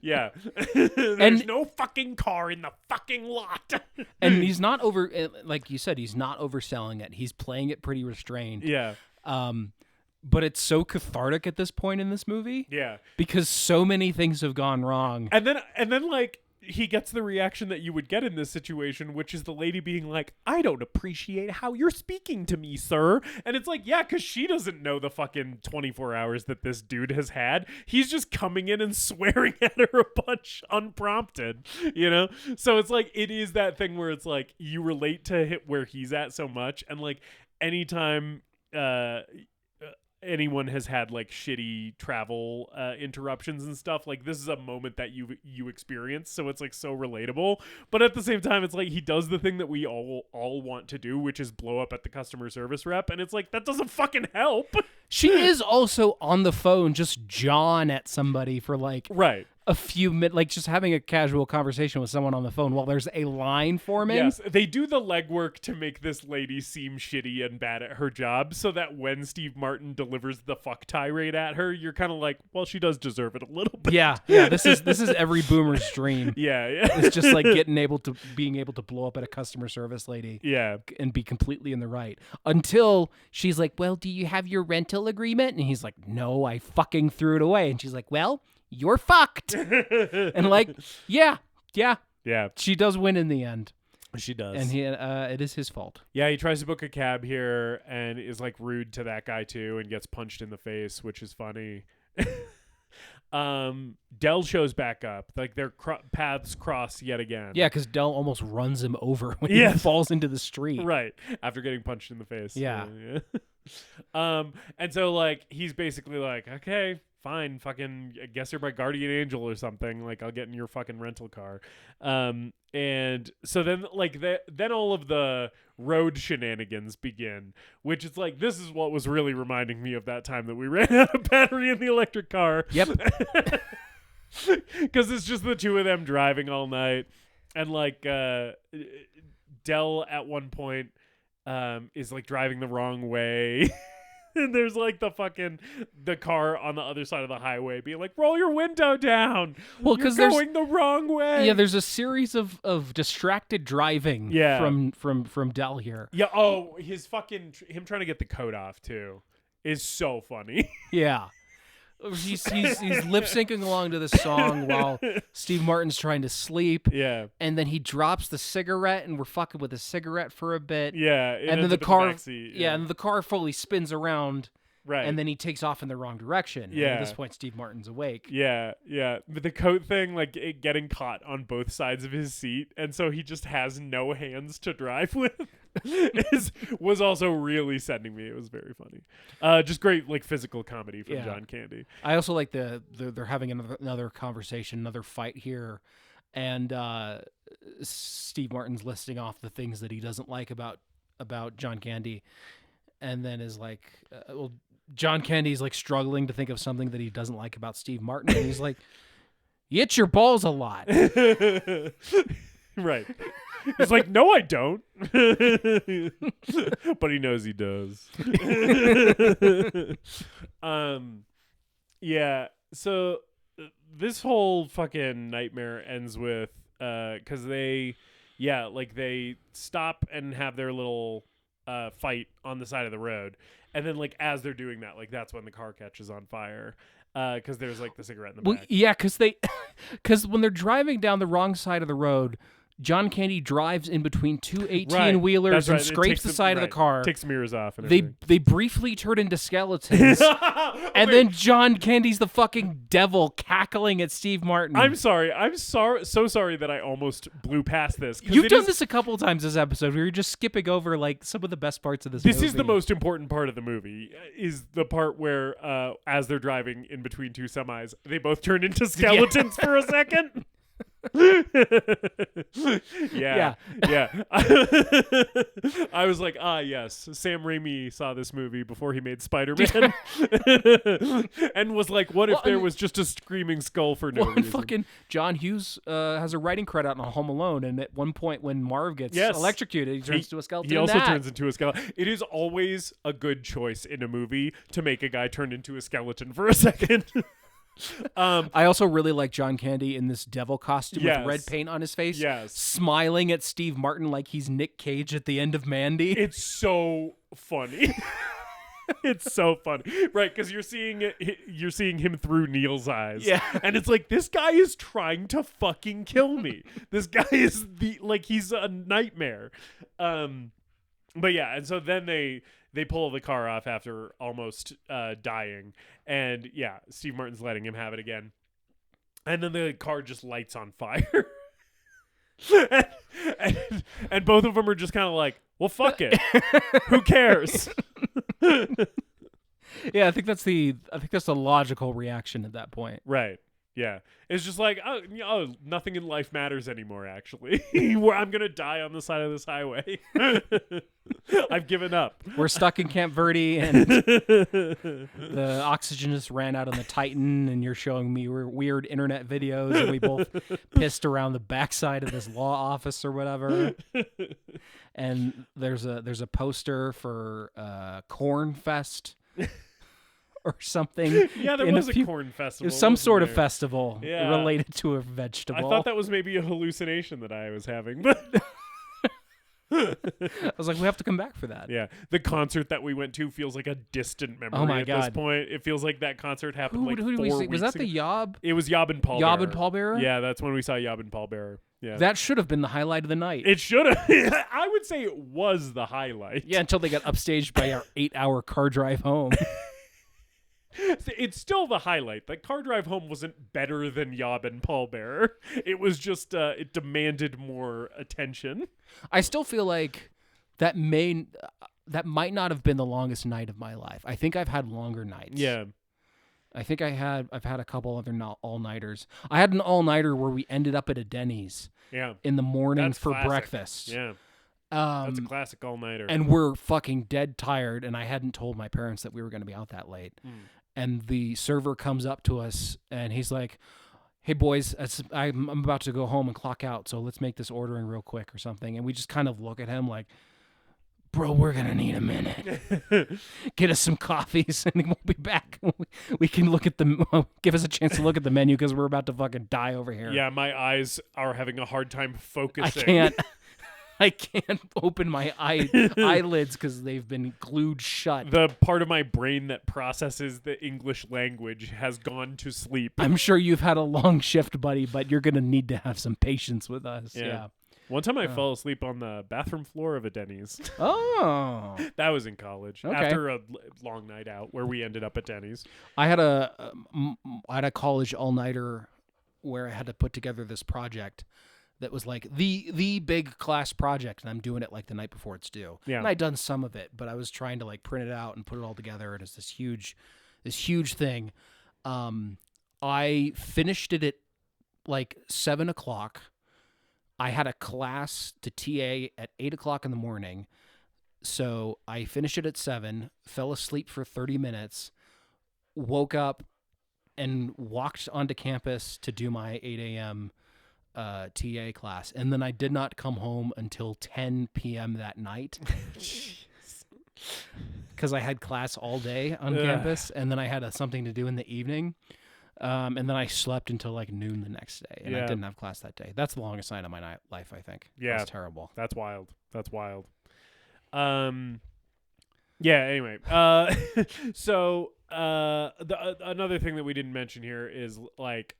Yeah, there's no fucking car in the fucking lot. And he's not like you said, he's not overselling it. He's playing it pretty restrained. Yeah. But it's so cathartic at this point in this movie. Yeah. Because so many things have gone wrong. And then like he gets the reaction that you would get in this situation, which is the lady being like, I don't appreciate how you're speaking to me, sir. And it's like, yeah, because she doesn't know the fucking 24 hours that this dude has had. He's just coming in and swearing at her a bunch unprompted, you know? So it's like, it is that thing where it's like, you relate to where he's at so much. And like, anytime anyone has had like shitty travel interruptions and stuff, like this is a moment that you experience, so it's like so relatable. But at the same time, it's like he does the thing that we all want to do, which is blow up at the customer service rep, and it's like that doesn't fucking help. She is also on the phone just jawing at somebody for like Right. a few minutes, like just having a casual conversation with someone on the phone while there's a line forming. Yes, they do the legwork to make this lady seem shitty and bad at her job, so that when Steve Martin delivers the fuck tirade at her, you're kind of like, well, she does deserve it a little bit. Yeah. This is every boomer's dream. Yeah. It's just like being able to blow up at a customer service lady. Yeah. And be completely in the right until she's like, well, do you have your rental agreement? And he's like, no, I fucking threw it away. And she's like, well, you're fucked. And like, yeah. She does win in the end. She does. And it is his fault. Yeah, he tries to book a cab here and is like rude to that guy too and gets punched in the face, which is funny. Del shows back up. Like their paths cross yet again. Yeah, because Del almost runs him over when he falls into the street. Right. After getting punched in the face. Yeah. And so like he's basically like, okay, fine, fucking I guess you're my guardian angel or something. Like I'll get in your fucking rental car. And so then like then all of the road shenanigans begin, which is like this is what was really reminding me of that time that we ran out of battery in the electric car. Yep. Because it's just the two of them driving all night, and like Del at one point is like driving the wrong way. And there's like the car on the other side of the highway being like, roll your window down. Well, because there's going the wrong way. Yeah, there's a series of distracted driving from Del here. Yeah, oh, his fucking him trying to get the coat off too is so funny. Yeah. He's lip syncing along to the song while Steve Martin's trying to sleep. Yeah. And then he drops the cigarette and we're fucking with the cigarette for a bit. Yeah. And then the car and the car fully spins around. Right. And then he takes off in the wrong direction. Yeah. And at this point Steve Martin's awake. Yeah. But the coat thing, like it getting caught on both sides of his seat, and so he just has no hands to drive with. Was also really sending me. It was very funny. Just great like physical comedy from John Candy. I also like they're having another conversation, another fight here, and Steve Martin's listing off the things that he doesn't like about John Candy, and then is like, John Candy's like struggling to think of something that he doesn't like about Steve Martin, and he's like, you itch your balls a lot. Right. He's like, no, I don't. But he knows he does. Yeah. So this whole fucking nightmare ends with because they stop and have their little fight on the side of the road, and then like as they're doing that, like that's when the car catches on fire. Because there's like the cigarette in the back. Yeah, because when they're driving down the wrong side of the road, John Candy drives in between two 18-wheelers and scrapes the side of the car. Takes mirrors off. And they briefly turn into skeletons. And then John Candy's the fucking devil cackling at Steve Martin. I'm sorry. So sorry that I almost blew past this. You've done this a couple of times this episode where you're just skipping over like some of the best parts of this movie. This is the most important part of the movie, is the part where as they're driving in between two semis, they both turn into skeletons for a second. Yeah. I was like, yes, Sam Raimi saw this movie before he made Spider-Man. And was like, what if there was just a screaming skull for no reason? Fucking John Hughes has a writing credit on Home Alone, and at one point when Marv gets electrocuted, he turns into a skeleton. He also turns into a skeleton. It is always a good choice in a movie to make a guy turn into a skeleton for a second. I also really like John Candy in this devil costume with red paint on his face, smiling at Steve Martin like he's Nick Cage at the end of Mandy. It's so funny. It's so funny, right? Because you're seeing him through Neil's eyes, and it's like, this guy is trying to fucking kill me. This guy is he's a nightmare. But yeah, and so then they pull the car off after almost dying. And yeah, Steve Martin's letting him have it again. And then the car just lights on fire. and both of them are just kind of like, well, fuck it. Who cares? Yeah, I think that's the logical reaction at that point. Right. Yeah. It's just like, oh, nothing in life matters anymore, actually. I'm going to die on the side of this highway. I've given up. We're stuck in Camp Verde, and the oxygen just ran out on the Titan, and you're showing me weird internet videos, and we both pissed around the backside of this law office or whatever. And there's a poster for Corn Fest. Or something. Yeah, there was a corn festival. Some sort of there? festival related to a vegetable. I thought that was maybe a hallucination that I was having. But I was like, we have to come back for that. yeah, the concert that we went to feels like a distant memory this point. It feels like that concert happened who 4 did we see? weeks Was that ago. the Yob? It was Yob and Paul Yob and Paul Bearer? Yeah, that's when we saw Yob and Paul Bearer. Yeah. That should have been the highlight of the night. It should have. I would say it was the highlight. Yeah, until they got upstaged by our 8-hour car drive home. It's still the highlight. The car drive home wasn't better than Yob and Paul Bearer. It was just, it demanded more attention. I still feel like that might not have been the longest night of my life. I think I've had longer nights. Yeah. I think I've had a couple other all-nighters. I had an all-nighter where we ended up at a Denny's in the morning That's for classic. breakfast. Yeah. That's a classic all-nighter. And we're fucking dead tired, and I hadn't told my parents that we were going to be out that late. And the server comes up to us, and he's like, hey, boys, I'm about to go home and clock out, so let's make this ordering real quick or something. And we just kind of look at him like, bro, we're going to need a minute. Get us some coffees, and we'll be back. We can look at give us a chance to look at the menu because we're about to fucking die over here. Yeah, my eyes are having a hard time focusing. I can't open my eyelids because they've been glued shut. The part of my brain that processes the English language has gone to sleep. I'm sure you've had a long shift, buddy, but you're going to need to have some patience with us. Yeah. One time I fell asleep on the bathroom floor of a Denny's. Oh. That was in college. Okay. After a long night out where we ended up at Denny's. I had a college all-nighter where I had to put together this project that was like the big class project, and I'm doing it like the night before it's due. Yeah. And I'd done some of it, but I was trying to like print it out and put it all together, and it's this huge thing. I finished it at like 7:00. I had a class to TA at 8:00 in the morning, so I finished it at 7, fell asleep for 30 minutes, woke up, and walked onto campus to do my 8 a.m. TA class, and then I did not come home until 10 p.m. that night because I had class all day on campus, and then I had something to do in the evening, and then I slept until like noon the next day, and I didn't have class that day. That's the longest night of my life, I think. Yeah, that's terrible. That's wild. Yeah. Anyway, so another thing that we didn't mention here is like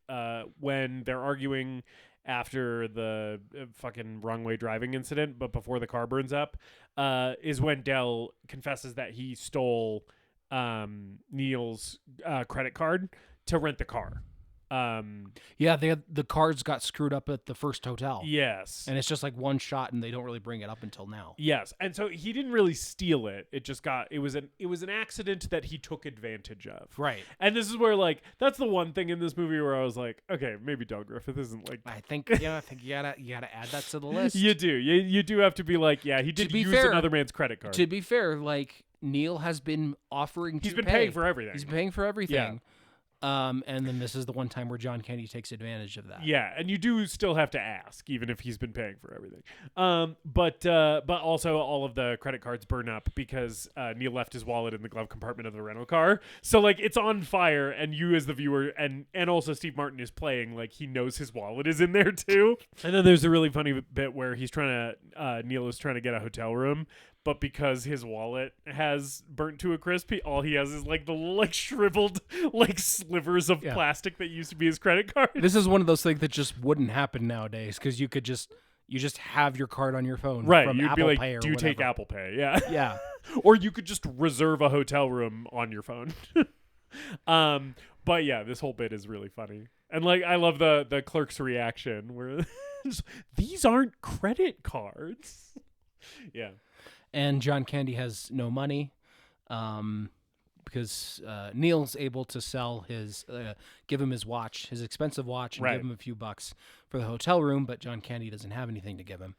when they're arguing after the fucking wrong way driving incident, but before the car burns up, is when Dell confesses that he stole Neil's credit card to rent the car. Yeah, the cards got screwed up at the first hotel. Yes. And it's just like one shot, and they don't really bring it up until now. Yes. And so he didn't really steal it. It just it was an accident that he took advantage of. Right. And this is where like that's the one thing in this movie where I was like, okay, maybe Del Griffith isn't like I think you gotta add that to the list. You do. You do have to be like, yeah, he did use another man's credit card. To be fair, like Neil has been offering He's to been pay. paying for everything. He's paying for everything. Yeah. And then this is the one time where John Candy takes advantage of that. Yeah, and you do still have to ask, even if he's been paying for everything. But also all of the credit cards burn up because Neil left his wallet in the glove compartment of the rental car. So like it's on fire, and you as the viewer, and also Steve Martin is playing like he knows his wallet is in there too. And then there's a really funny bit where he's trying to Neil is trying to get a hotel room. But because his wallet has burnt to a crisp, all he has is like the like shriveled like slivers of plastic that used to be his credit card. This is one of those things that just wouldn't happen nowadays because you just have your card on your phone, right? From You'd Apple be like, Pay or do you whatever. take Apple Pay? Yeah, yeah. Or you could just reserve a hotel room on your phone. But yeah, this whole bit is really funny, and like I love the clerk's reaction where these aren't credit cards. Yeah. And John Candy has no money, because Neil's able to sell give him his watch, his expensive watch, and Right. give him a few bucks for the hotel room, but John Candy doesn't have anything to give him.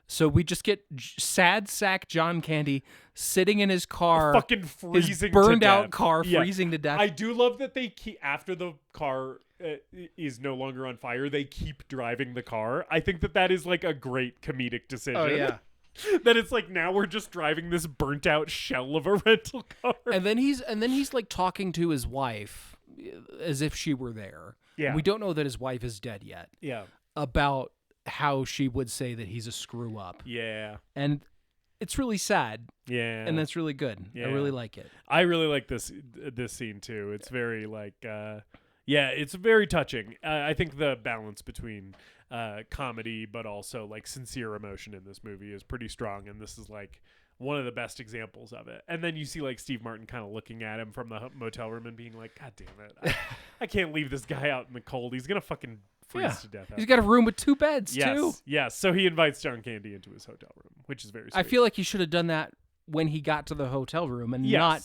So we just get sad sack John Candy sitting in his car, Fucking freezing his to burned out death. car, Yeah. freezing to death. I do love that they keep, after the car is no longer on fire, they keep driving the car. I think that is like a great comedic decision. Oh yeah. That it's like now we're just driving this burnt out shell of a rental car. And then he's like talking to his wife as if she were there. Yeah. We don't know that his wife is dead yet. Yeah. About how she would say that he's a screw up. Yeah. And it's really sad. Yeah. And that's really good. Yeah. I really like it. I really like this scene too. It's very like it's very touching. I think the balance between comedy but also like sincere emotion in this movie is pretty strong, and this is like one of the best examples of it. And then you see like Steve Martin kind of looking at him from the motel room and being like, God damn it, I can't leave this guy out in the cold. He's gonna fucking freeze to death. He's got a room with 2 beds too. Yes. So he invites John Candy into his hotel room, which is very sweet. I feel like he should have done that when he got to the hotel room and not.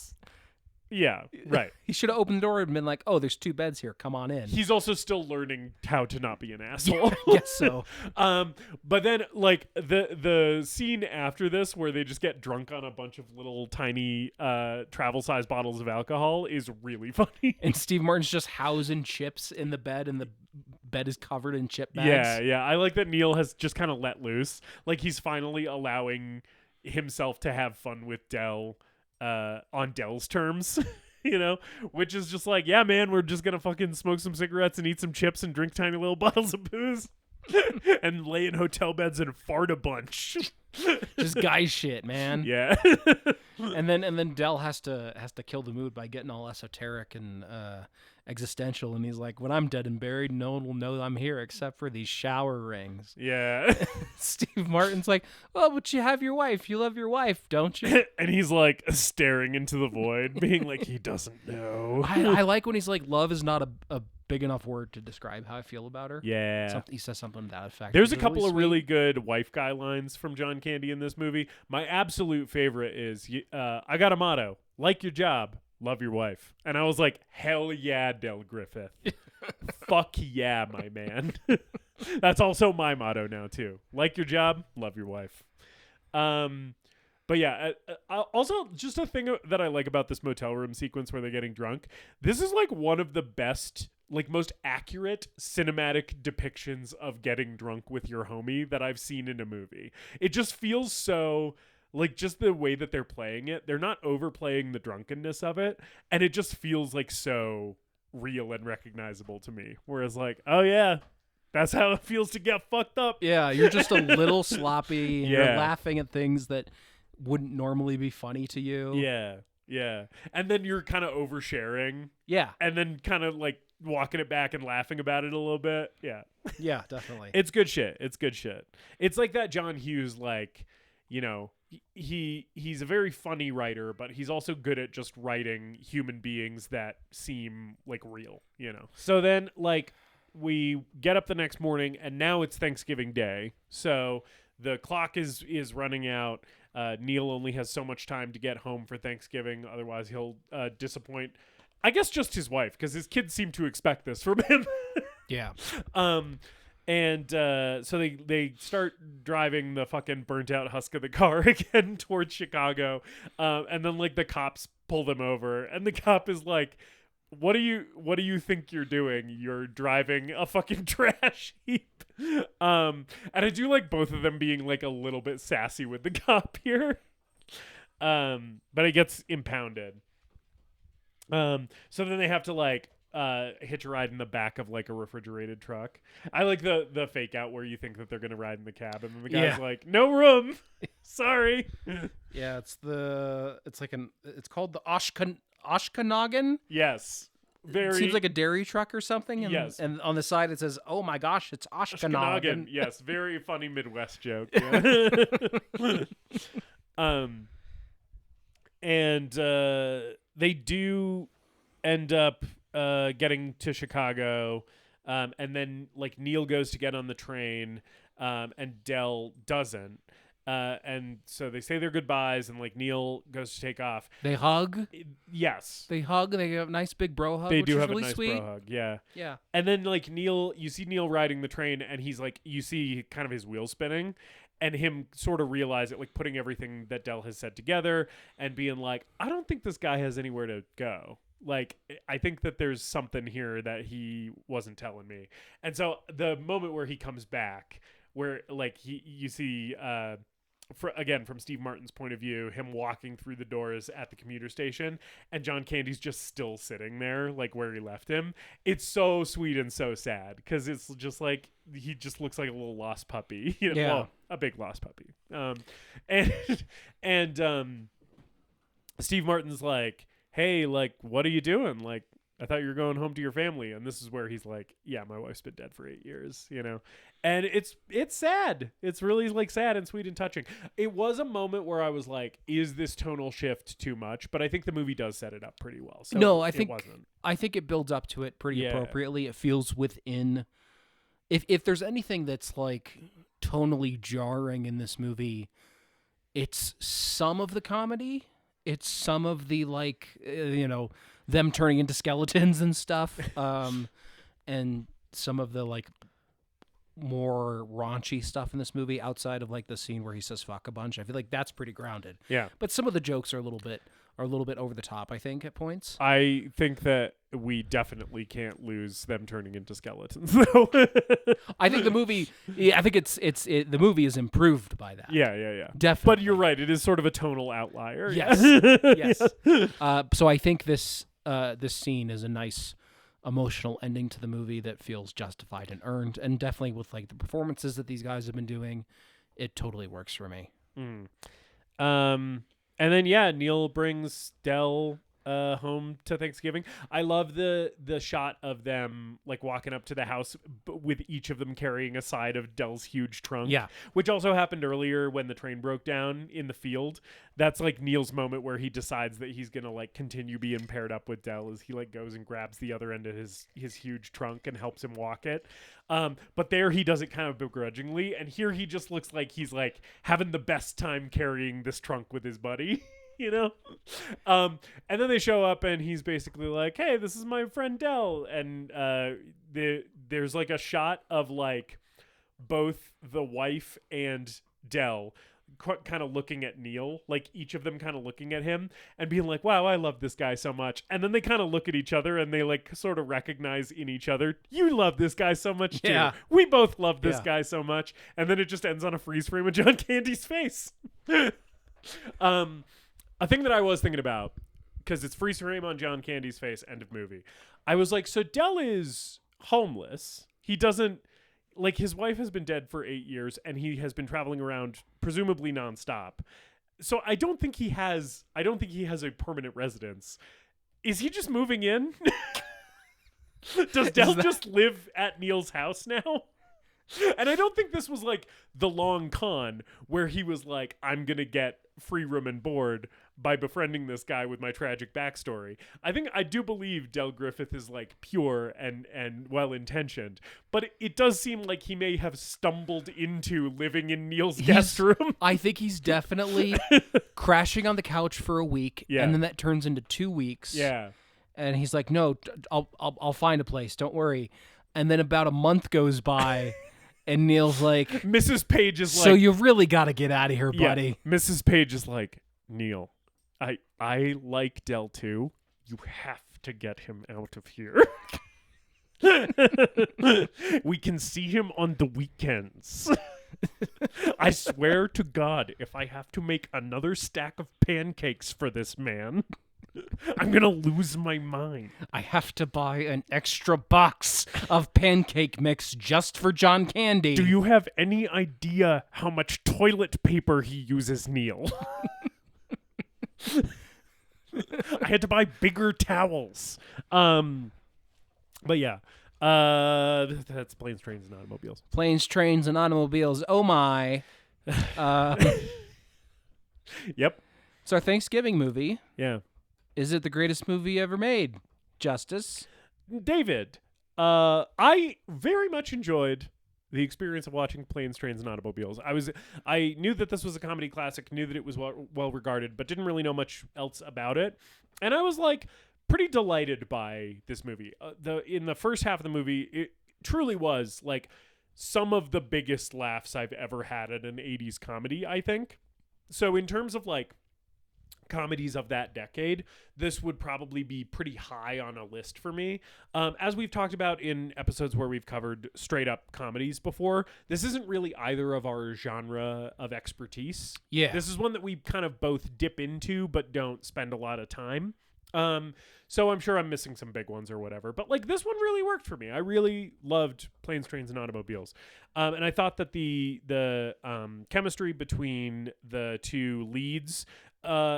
Yeah, right. He should have opened the door and been like, "Oh, there's 2 beds here. Come on in." He's also still learning how to not be an asshole. Guess so. But then like the scene after this where they just get drunk on a bunch of little tiny travel size bottles of alcohol is really funny. And Steve Martin's just housing chips in the bed, and the bed is covered in chip bags. Yeah. I like that Neil has just kind of let loose. Like he's finally allowing himself to have fun with Del on Del's terms. You know, which is just like, yeah, man, we're just gonna fucking smoke some cigarettes and eat some chips and drink tiny little bottles of booze and lay in hotel beds and fart a bunch. Just guy shit, man. Yeah. And then Del has to kill the mood by getting all esoteric and existential, and he's like, when I'm dead and buried, no one will know I'm here except for these shower rings. Yeah. Steve Martin's like, well, but you have your wife. You love your wife, don't you? And he's like staring into the void, being like, he doesn't know. I like when he's like, love is not a big enough word to describe how I feel about her. Yeah. He says something to that effect. There's a It's couple of sweet. really good wife guy lines from John Candy in this movie. My absolute favorite is, I got a motto, like your job, love your wife. And I was like, hell yeah, Del Griffith. Fuck yeah, my man. That's also my motto now, too. Like your job, love your wife. But yeah, also just a thing that I like about this motel room sequence where they're getting drunk. This is like one of the best, like most accurate cinematic depictions of getting drunk with your homie that I've seen in a movie. It just feels so, like, just the way that they're playing it. They're not overplaying the drunkenness of it. And it just feels like so real and recognizable to me. Whereas like, oh yeah, that's how it feels to get fucked up. Yeah, you're just a little sloppy. And Yeah. You're laughing at things that wouldn't normally be funny to you. Yeah. And then you're kind of oversharing. Yeah. And then kind of like walking it back and laughing about it a little bit. Yeah. Yeah, definitely. It's good shit. It's like that John Hughes, like, you know, he's a very funny writer, but he's also good at just writing human beings that seem like real, you know. So then like we get up the next morning and now it's Thanksgiving Day. So the clock is running out. Neil only has so much time to get home for Thanksgiving. Otherwise he'll disappoint, I guess, just his wife, because his kids seem to expect this from him. Yeah. And so they start driving the fucking burnt out husk of the car again towards Chicago. And then like the cops pull them over, and the cop is like, what do you think you're doing? You're driving a fucking trash heap. And I do like both of them being like a little bit sassy with the cop here. But it gets impounded. So then they have to like hitch a ride in the back of like a refrigerated truck. I like the fake out where you think that they're gonna ride in the cab, and then the guy's like, no room. Sorry. Yeah, it's called the Oshkonagan. Yes. It seems like a dairy truck or something. And, Yes. and on the side it says, oh my gosh, it's Oshkonagan. Yes, very funny Midwest joke. Yeah. And they do end up getting to Chicago, and then like Neil goes to get on the train, and Del doesn't, And so they say their goodbyes, and like Neil goes to take off. They hug. Yes. They hug. They have a nice big bro hug. They which do is have really a nice sweet. bro hug, yeah. Yeah. And then like you see Neil riding the train, and he's like, you see kind of his wheels spinning, and him sort of realize it, like putting everything that Del has said together and being like, I don't think this guy has anywhere to go. Like, I think that there's something here that he wasn't telling me. And so the moment where he comes back, where like you see, again, from Steve Martin's point of view, him walking through the doors at the commuter station, and John Candy's just still sitting there, like where he left him. It's so sweet and so sad, because it's just like he just looks like a little lost puppy. You know, Yeah. well, a big lost puppy. And Steve Martin's like, hey, like, what are you doing? Like, I thought you were going home to your family. And this is where he's like, yeah, my wife's been dead for 8 years, you know? And it's sad. It's really like sad and sweet and touching. It was a moment where I was like, is this tonal shift too much? But I think the movie does set it up pretty well. So No, it wasn't. I think it builds up to it pretty Yeah. appropriately. It feels within. If there's anything that's like tonally jarring in this movie, it's some of the comedy. It's some of the like them turning into skeletons and stuff, and some of the like more raunchy stuff in this movie outside of like the scene where he says fuck a bunch. I feel like that's pretty grounded. Yeah. But some of the jokes are a little bit over the top, I think, at points. I think that we definitely can't lose them turning into skeletons, though. I think the movie the movie is improved by that. Yeah. Definitely. But you're right. It is sort of a tonal outlier. Yes. Yes. So I think this scene is a nice emotional ending to the movie that feels justified and earned, and definitely with like the performances that these guys have been doing, it totally works for me. And then Neil brings Del home to Thanksgiving. I love the shot of them like walking up to the house with each of them carrying a side of Del's huge trunk. Yeah. Which also happened earlier when the train broke down in the field. That's like Neil's moment where he decides that he's gonna like continue being paired up with Del as he like goes and grabs the other end of his huge trunk and helps him walk it. But there he does it kind of begrudgingly, and here he just looks like he's like having the best time carrying this trunk with his buddy. You know? And then they show up and he's basically like, hey, this is my friend Del. And there's like a shot of like both the wife and Del kind of looking at Neil, like each of them kind of looking at him and being like, wow, I love this guy so much. And then they kind of look at each other and they like sort of recognize in each other, you love this guy so much too. Yeah. We both love this guy so much. And then it just ends on a freeze frame of John Candy's face. A thing that I was thinking about, because it's freeze frame on John Candy's face, end of movie. I was like, so Del is homeless. He doesn't, like, his wife has been dead for 8 years, and he has been traveling around, presumably nonstop. So I don't think he has a permanent residence. Is he just moving in? Does Del just live at Neil's house now? And I don't think this was like the long con where he was like, I'm going to get free room and board by befriending this guy with my tragic backstory. I do believe Del Griffith is like pure and well-intentioned, but it does seem like he may have stumbled into living in Neil's guest room. I think he's definitely crashing on the couch for a week, and then that turns into 2 weeks. Yeah. And he's like, no, I'll find a place. Don't worry. And then about a month goes by. And Neil's like, Mrs. Page is like, so you really got to get out of here, buddy. Yeah, Mrs. Page is like, Neil, I like Del too. You have to get him out of here. We can see him on the weekends. I swear to God, if I have to make another stack of pancakes for this man, I'm going to lose my mind. I have to buy an extra box of pancake mix just for John Candy. Do you have any idea how much toilet paper he uses, Neil? I had to buy bigger towels. But yeah. That's Planes, Trains, and Automobiles. Planes, Trains, and Automobiles. Oh my. Yep. It's our Thanksgiving movie. Yeah. Is it the greatest movie ever made? Justus? David, I very much enjoyed the experience of watching Planes, Trains, and Automobiles. I knew that this was a comedy classic, knew that it was well regarded, but didn't really know much else about it. And I was like pretty delighted by this movie. In the first half of the movie, it truly was like some of the biggest laughs I've ever had at an 80s comedy, I think. So in terms of like comedies of that decade, this would probably be pretty high on a list for me. As we've talked about in episodes where we've covered straight up comedies before, this isn't really either of our genre of expertise. Yeah. This is one that we kind of both dip into but don't spend a lot of time. So I'm sure I'm missing some big ones or whatever, but like this one really worked for me. I really loved Planes, Trains, and Automobiles. And I thought that the chemistry between the two leads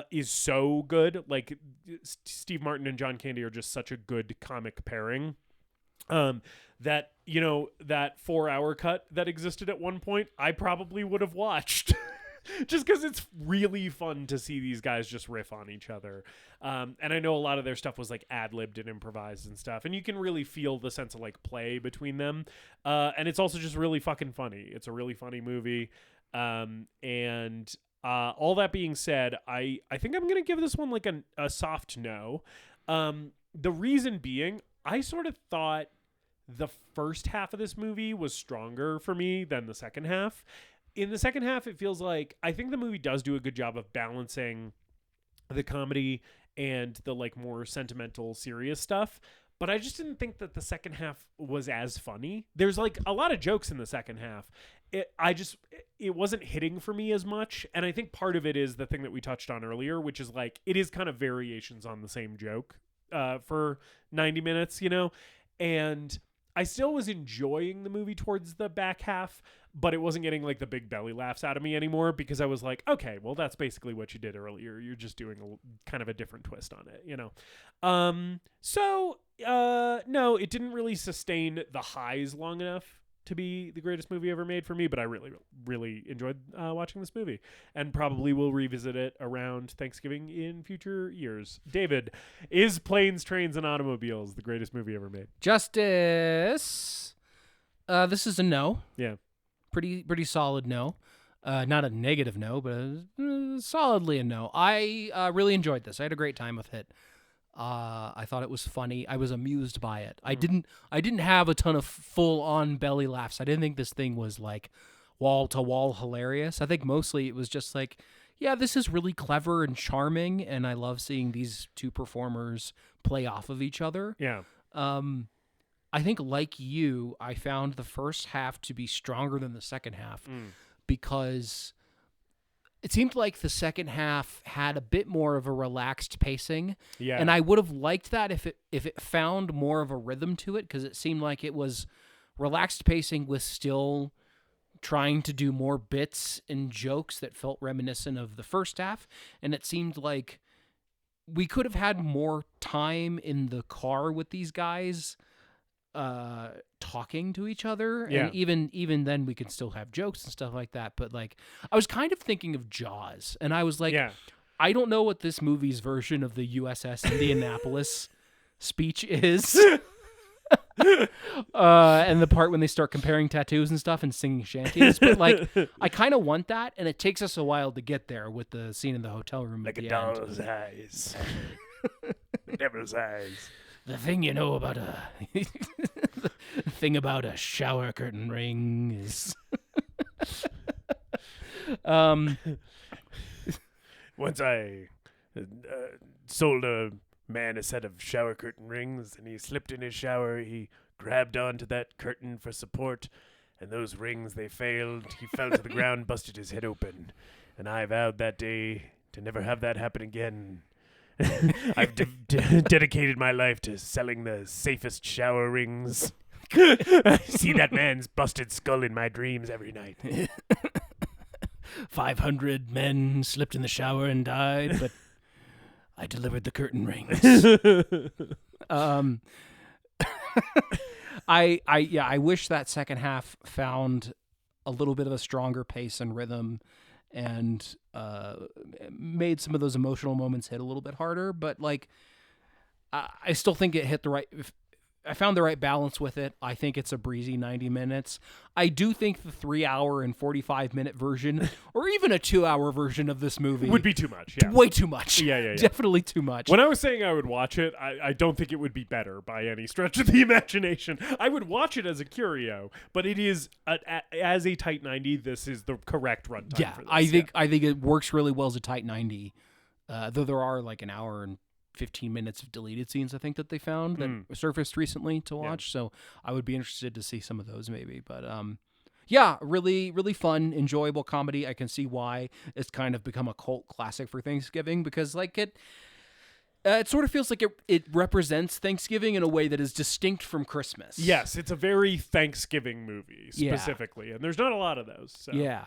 is so good. Like Steve Martin and John Candy are just such a good comic pairing. That, you know, that 4-hour cut that existed at one point, I probably would have watched. Just because it's really fun to see these guys just riff on each other. And I know a lot of their stuff was like ad-libbed and improvised and stuff. And you can really feel the sense of like play between them. And it's also just really fucking funny. It's a really funny movie. And all that being said, I think I'm going to give this one like a soft no. The reason being, I sort of thought the first half of this movie was stronger for me than the second half. In the second half, it feels like I think the movie does do a good job of balancing the comedy and the like more sentimental, serious stuff. But I just didn't think that the second half was as funny. There's like a lot of jokes in the second half. It wasn't hitting for me as much. And I think part of it is the thing that we touched on earlier, which is like it is kind of variations on the same joke for 90 minutes, you know? And I still was enjoying the movie towards the back half, but it wasn't getting like the big belly laughs out of me anymore because I was like, okay, well, that's basically what you did earlier. You're just doing kind of a different twist on it, you know? No, it didn't really sustain the highs long enough to be the greatest movie ever made for me, but I really, really enjoyed watching this movie and probably will revisit it around Thanksgiving in future years. David, is Planes, Trains, and Automobiles the greatest movie ever made? Justice. This is a no. Yeah. Pretty solid no. Not a negative no, but solidly a no. I really enjoyed this. I had a great time with it. I thought it was funny. I was amused by it. I didn't have a ton of full-on belly laughs. I didn't think this thing was like wall-to-wall hilarious. I think mostly it was just like, yeah, this is really clever and charming, and I love seeing these two performers play off of each other. Yeah. I think, like you, I found the first half to be stronger than the second half because it seemed like the second half had a bit more of a relaxed pacing. Yeah. And I would have liked that if it found more of a rhythm to it, because it seemed like it was relaxed pacing with still trying to do more bits and jokes that felt reminiscent of the first half. And it seemed like we could have had more time in the car with these guys talking to each other, and even then we could still have jokes and stuff like that. But like, I was kind of thinking of Jaws, and I was like, I don't know what this movie's version of the USS Indianapolis speech is. And the part when they start comparing tattoos and stuff and singing shanties, but like, I kind of want that, and it takes us a while to get there with the scene in the hotel room like at a the end. doll's eyes. The devil's eyes. The thing you know about the thing about a shower curtain ring is Once I sold a man a set of shower curtain rings, and he slipped in his shower. He grabbed onto that curtain for support, and those rings, they failed. He fell to the ground, busted his head open, and I vowed that day to never have that happen again. I've dedicated my life to selling the safest shower rings. I see that man's busted skull in my dreams every night. 500 men slipped in the shower and died, but I delivered the curtain rings. I wish that second half found a little bit of a stronger pace and rhythm, and made some of those emotional moments hit a little bit harder. But like, I still think it hit the right. I found the right balance with it. I think it's a breezy 90 minutes. I do think the 3-hour and 45-minute version, or even a 2-hour version of this movie, would be too much. Yeah. way too much. Yeah. Definitely too much. When I was saying I would watch it, I don't think it would be better by any stretch of the imagination. I would watch it as a curio, but it is as a tight 90. This is the correct runtime. Yeah, for this. I think it works really well as a tight 90. Though there are like an hour and 15 minutes of deleted scenes, I think, that they found that surfaced recently to watch. So I would be interested to see some of those maybe. But yeah, really, really fun, enjoyable comedy. I can see why it's kind of become a cult classic for Thanksgiving, because like it sort of feels like it represents Thanksgiving in a way that is distinct from Christmas. Yes, it's a very Thanksgiving movie specifically, and there's not a lot of those. So, yeah.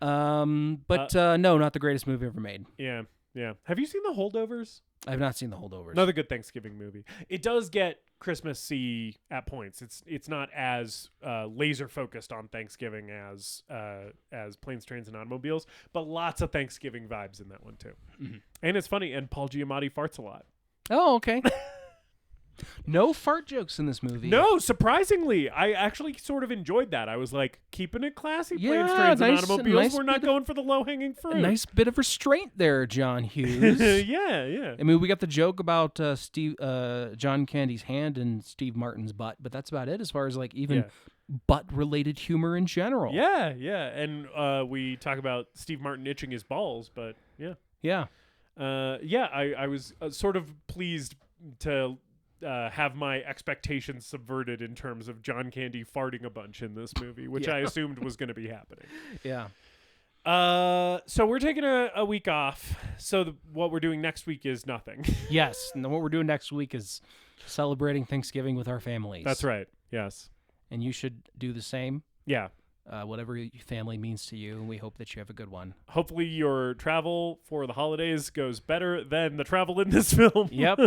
But no, not the greatest movie ever made. Yeah. Have you seen The Holdovers? I've not seen The Holdovers. Another good Thanksgiving movie. It does get Christmassy at points. It's not as laser focused on Thanksgiving as Planes, Trains, and Automobiles, but lots of Thanksgiving vibes in that one too. Mm-hmm. And it's funny. And Paul Giamatti farts a lot. Oh, okay. No fart jokes in this movie. No, surprisingly, I actually sort of enjoyed that. I was like, keeping it classy, Planes, Trains, and Automobiles. We're not going for the low-hanging fruit. A nice bit of restraint there, John Hughes. Yeah. I mean, we got the joke about John Candy's hand and Steve Martin's butt, but that's about it as far as like even butt-related humor in general. Yeah. And we talk about Steve Martin itching his balls, but yeah. I was sort of pleased to have my expectations subverted in terms of John Candy farting a bunch in this movie, which I assumed was going to be happening. Yeah. So we're taking a week off. So what we're doing next week is nothing. Yes. And what we're doing next week is celebrating Thanksgiving with our families. That's right. Yes. And you should do the same. Yeah. Whatever your family means to you, and we hope that you have a good one. Hopefully your travel for the holidays goes better than the travel in this film. Yep.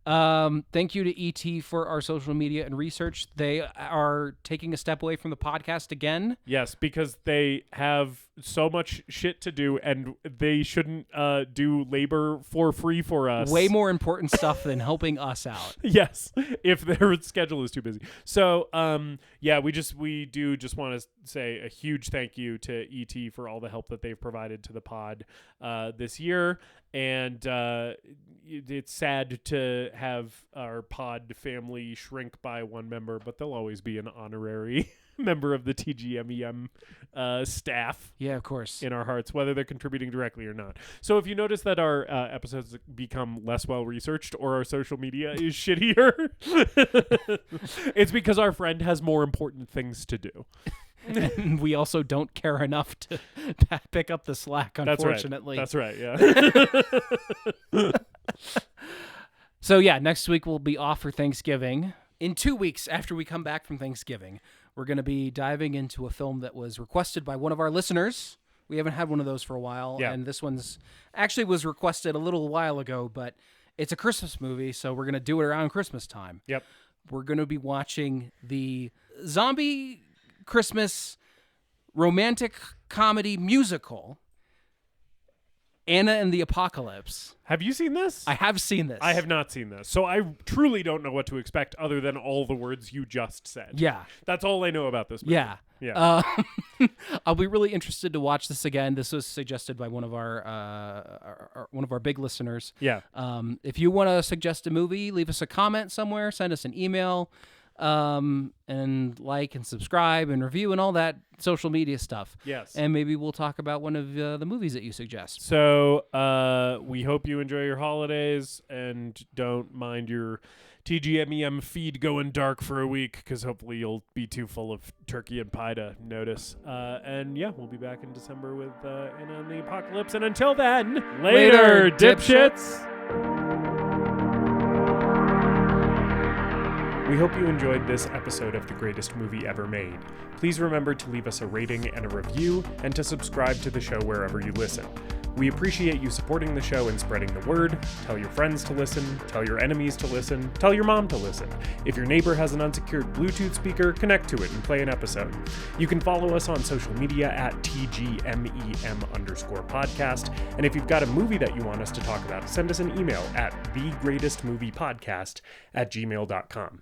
Thank you to ET for our social media and research. They are taking a step away from the podcast again. Yes, because they have so much shit to do, and they shouldn't do labor for free for us. Way more important stuff than helping us out. Yes, if their schedule is too busy. So, we do just want to say a huge thank you to ET for all the help that they've provided to the pod this year. And it's sad to have our pod family shrink by one member, but they'll always be an honorary member of the TGMEM staff. Yeah, of course. In our hearts, whether they're contributing directly or not. So if you notice that our episodes become less well-researched or our social media is shittier, it's because our friend has more important things to do. And we also don't care enough to pick up the slack, unfortunately. That's right, yeah. So, next week we'll be off for Thanksgiving. In 2 weeks after we come back from Thanksgiving, we're going to be diving into a film that was requested by one of our listeners. We haven't had one of those for a while, and this one's actually was requested a little while ago, but it's a Christmas movie, so we're going to do it around Christmas time. Yep. We're going to be watching the zombie Christmas romantic comedy musical, Anna and the Apocalypse. Have you seen this? I have seen this. I have not seen this. So I truly don't know what to expect other than all the words you just said. Yeah. That's all I know about this movie. Yeah. I'll be really interested to watch this again. This was suggested by one of our big listeners. Yeah. If you want to suggest a movie, leave us a comment somewhere, send us an email. And like and subscribe and review and all that social media stuff. Yes. And maybe we'll talk about one of the movies that you suggest. So we hope you enjoy your holidays and don't mind your TGMEM feed going dark for a week, because hopefully you'll be too full of turkey and pie to notice. And we'll be back in December with Anna and the Apocalypse. And until then, later dipshits! We hope you enjoyed this episode of The Greatest Movie Ever Made. Please remember to leave us a rating and a review, and to subscribe to the show wherever you listen. We appreciate you supporting the show and spreading the word. Tell your friends to listen, tell your enemies to listen, tell your mom to listen. If your neighbor has an unsecured Bluetooth speaker, connect to it and play an episode. You can follow us on social media at TGMEM_podcast. And if you've got a movie that you want us to talk about, send us an email at thegreatestmoviepodcast@gmail.com.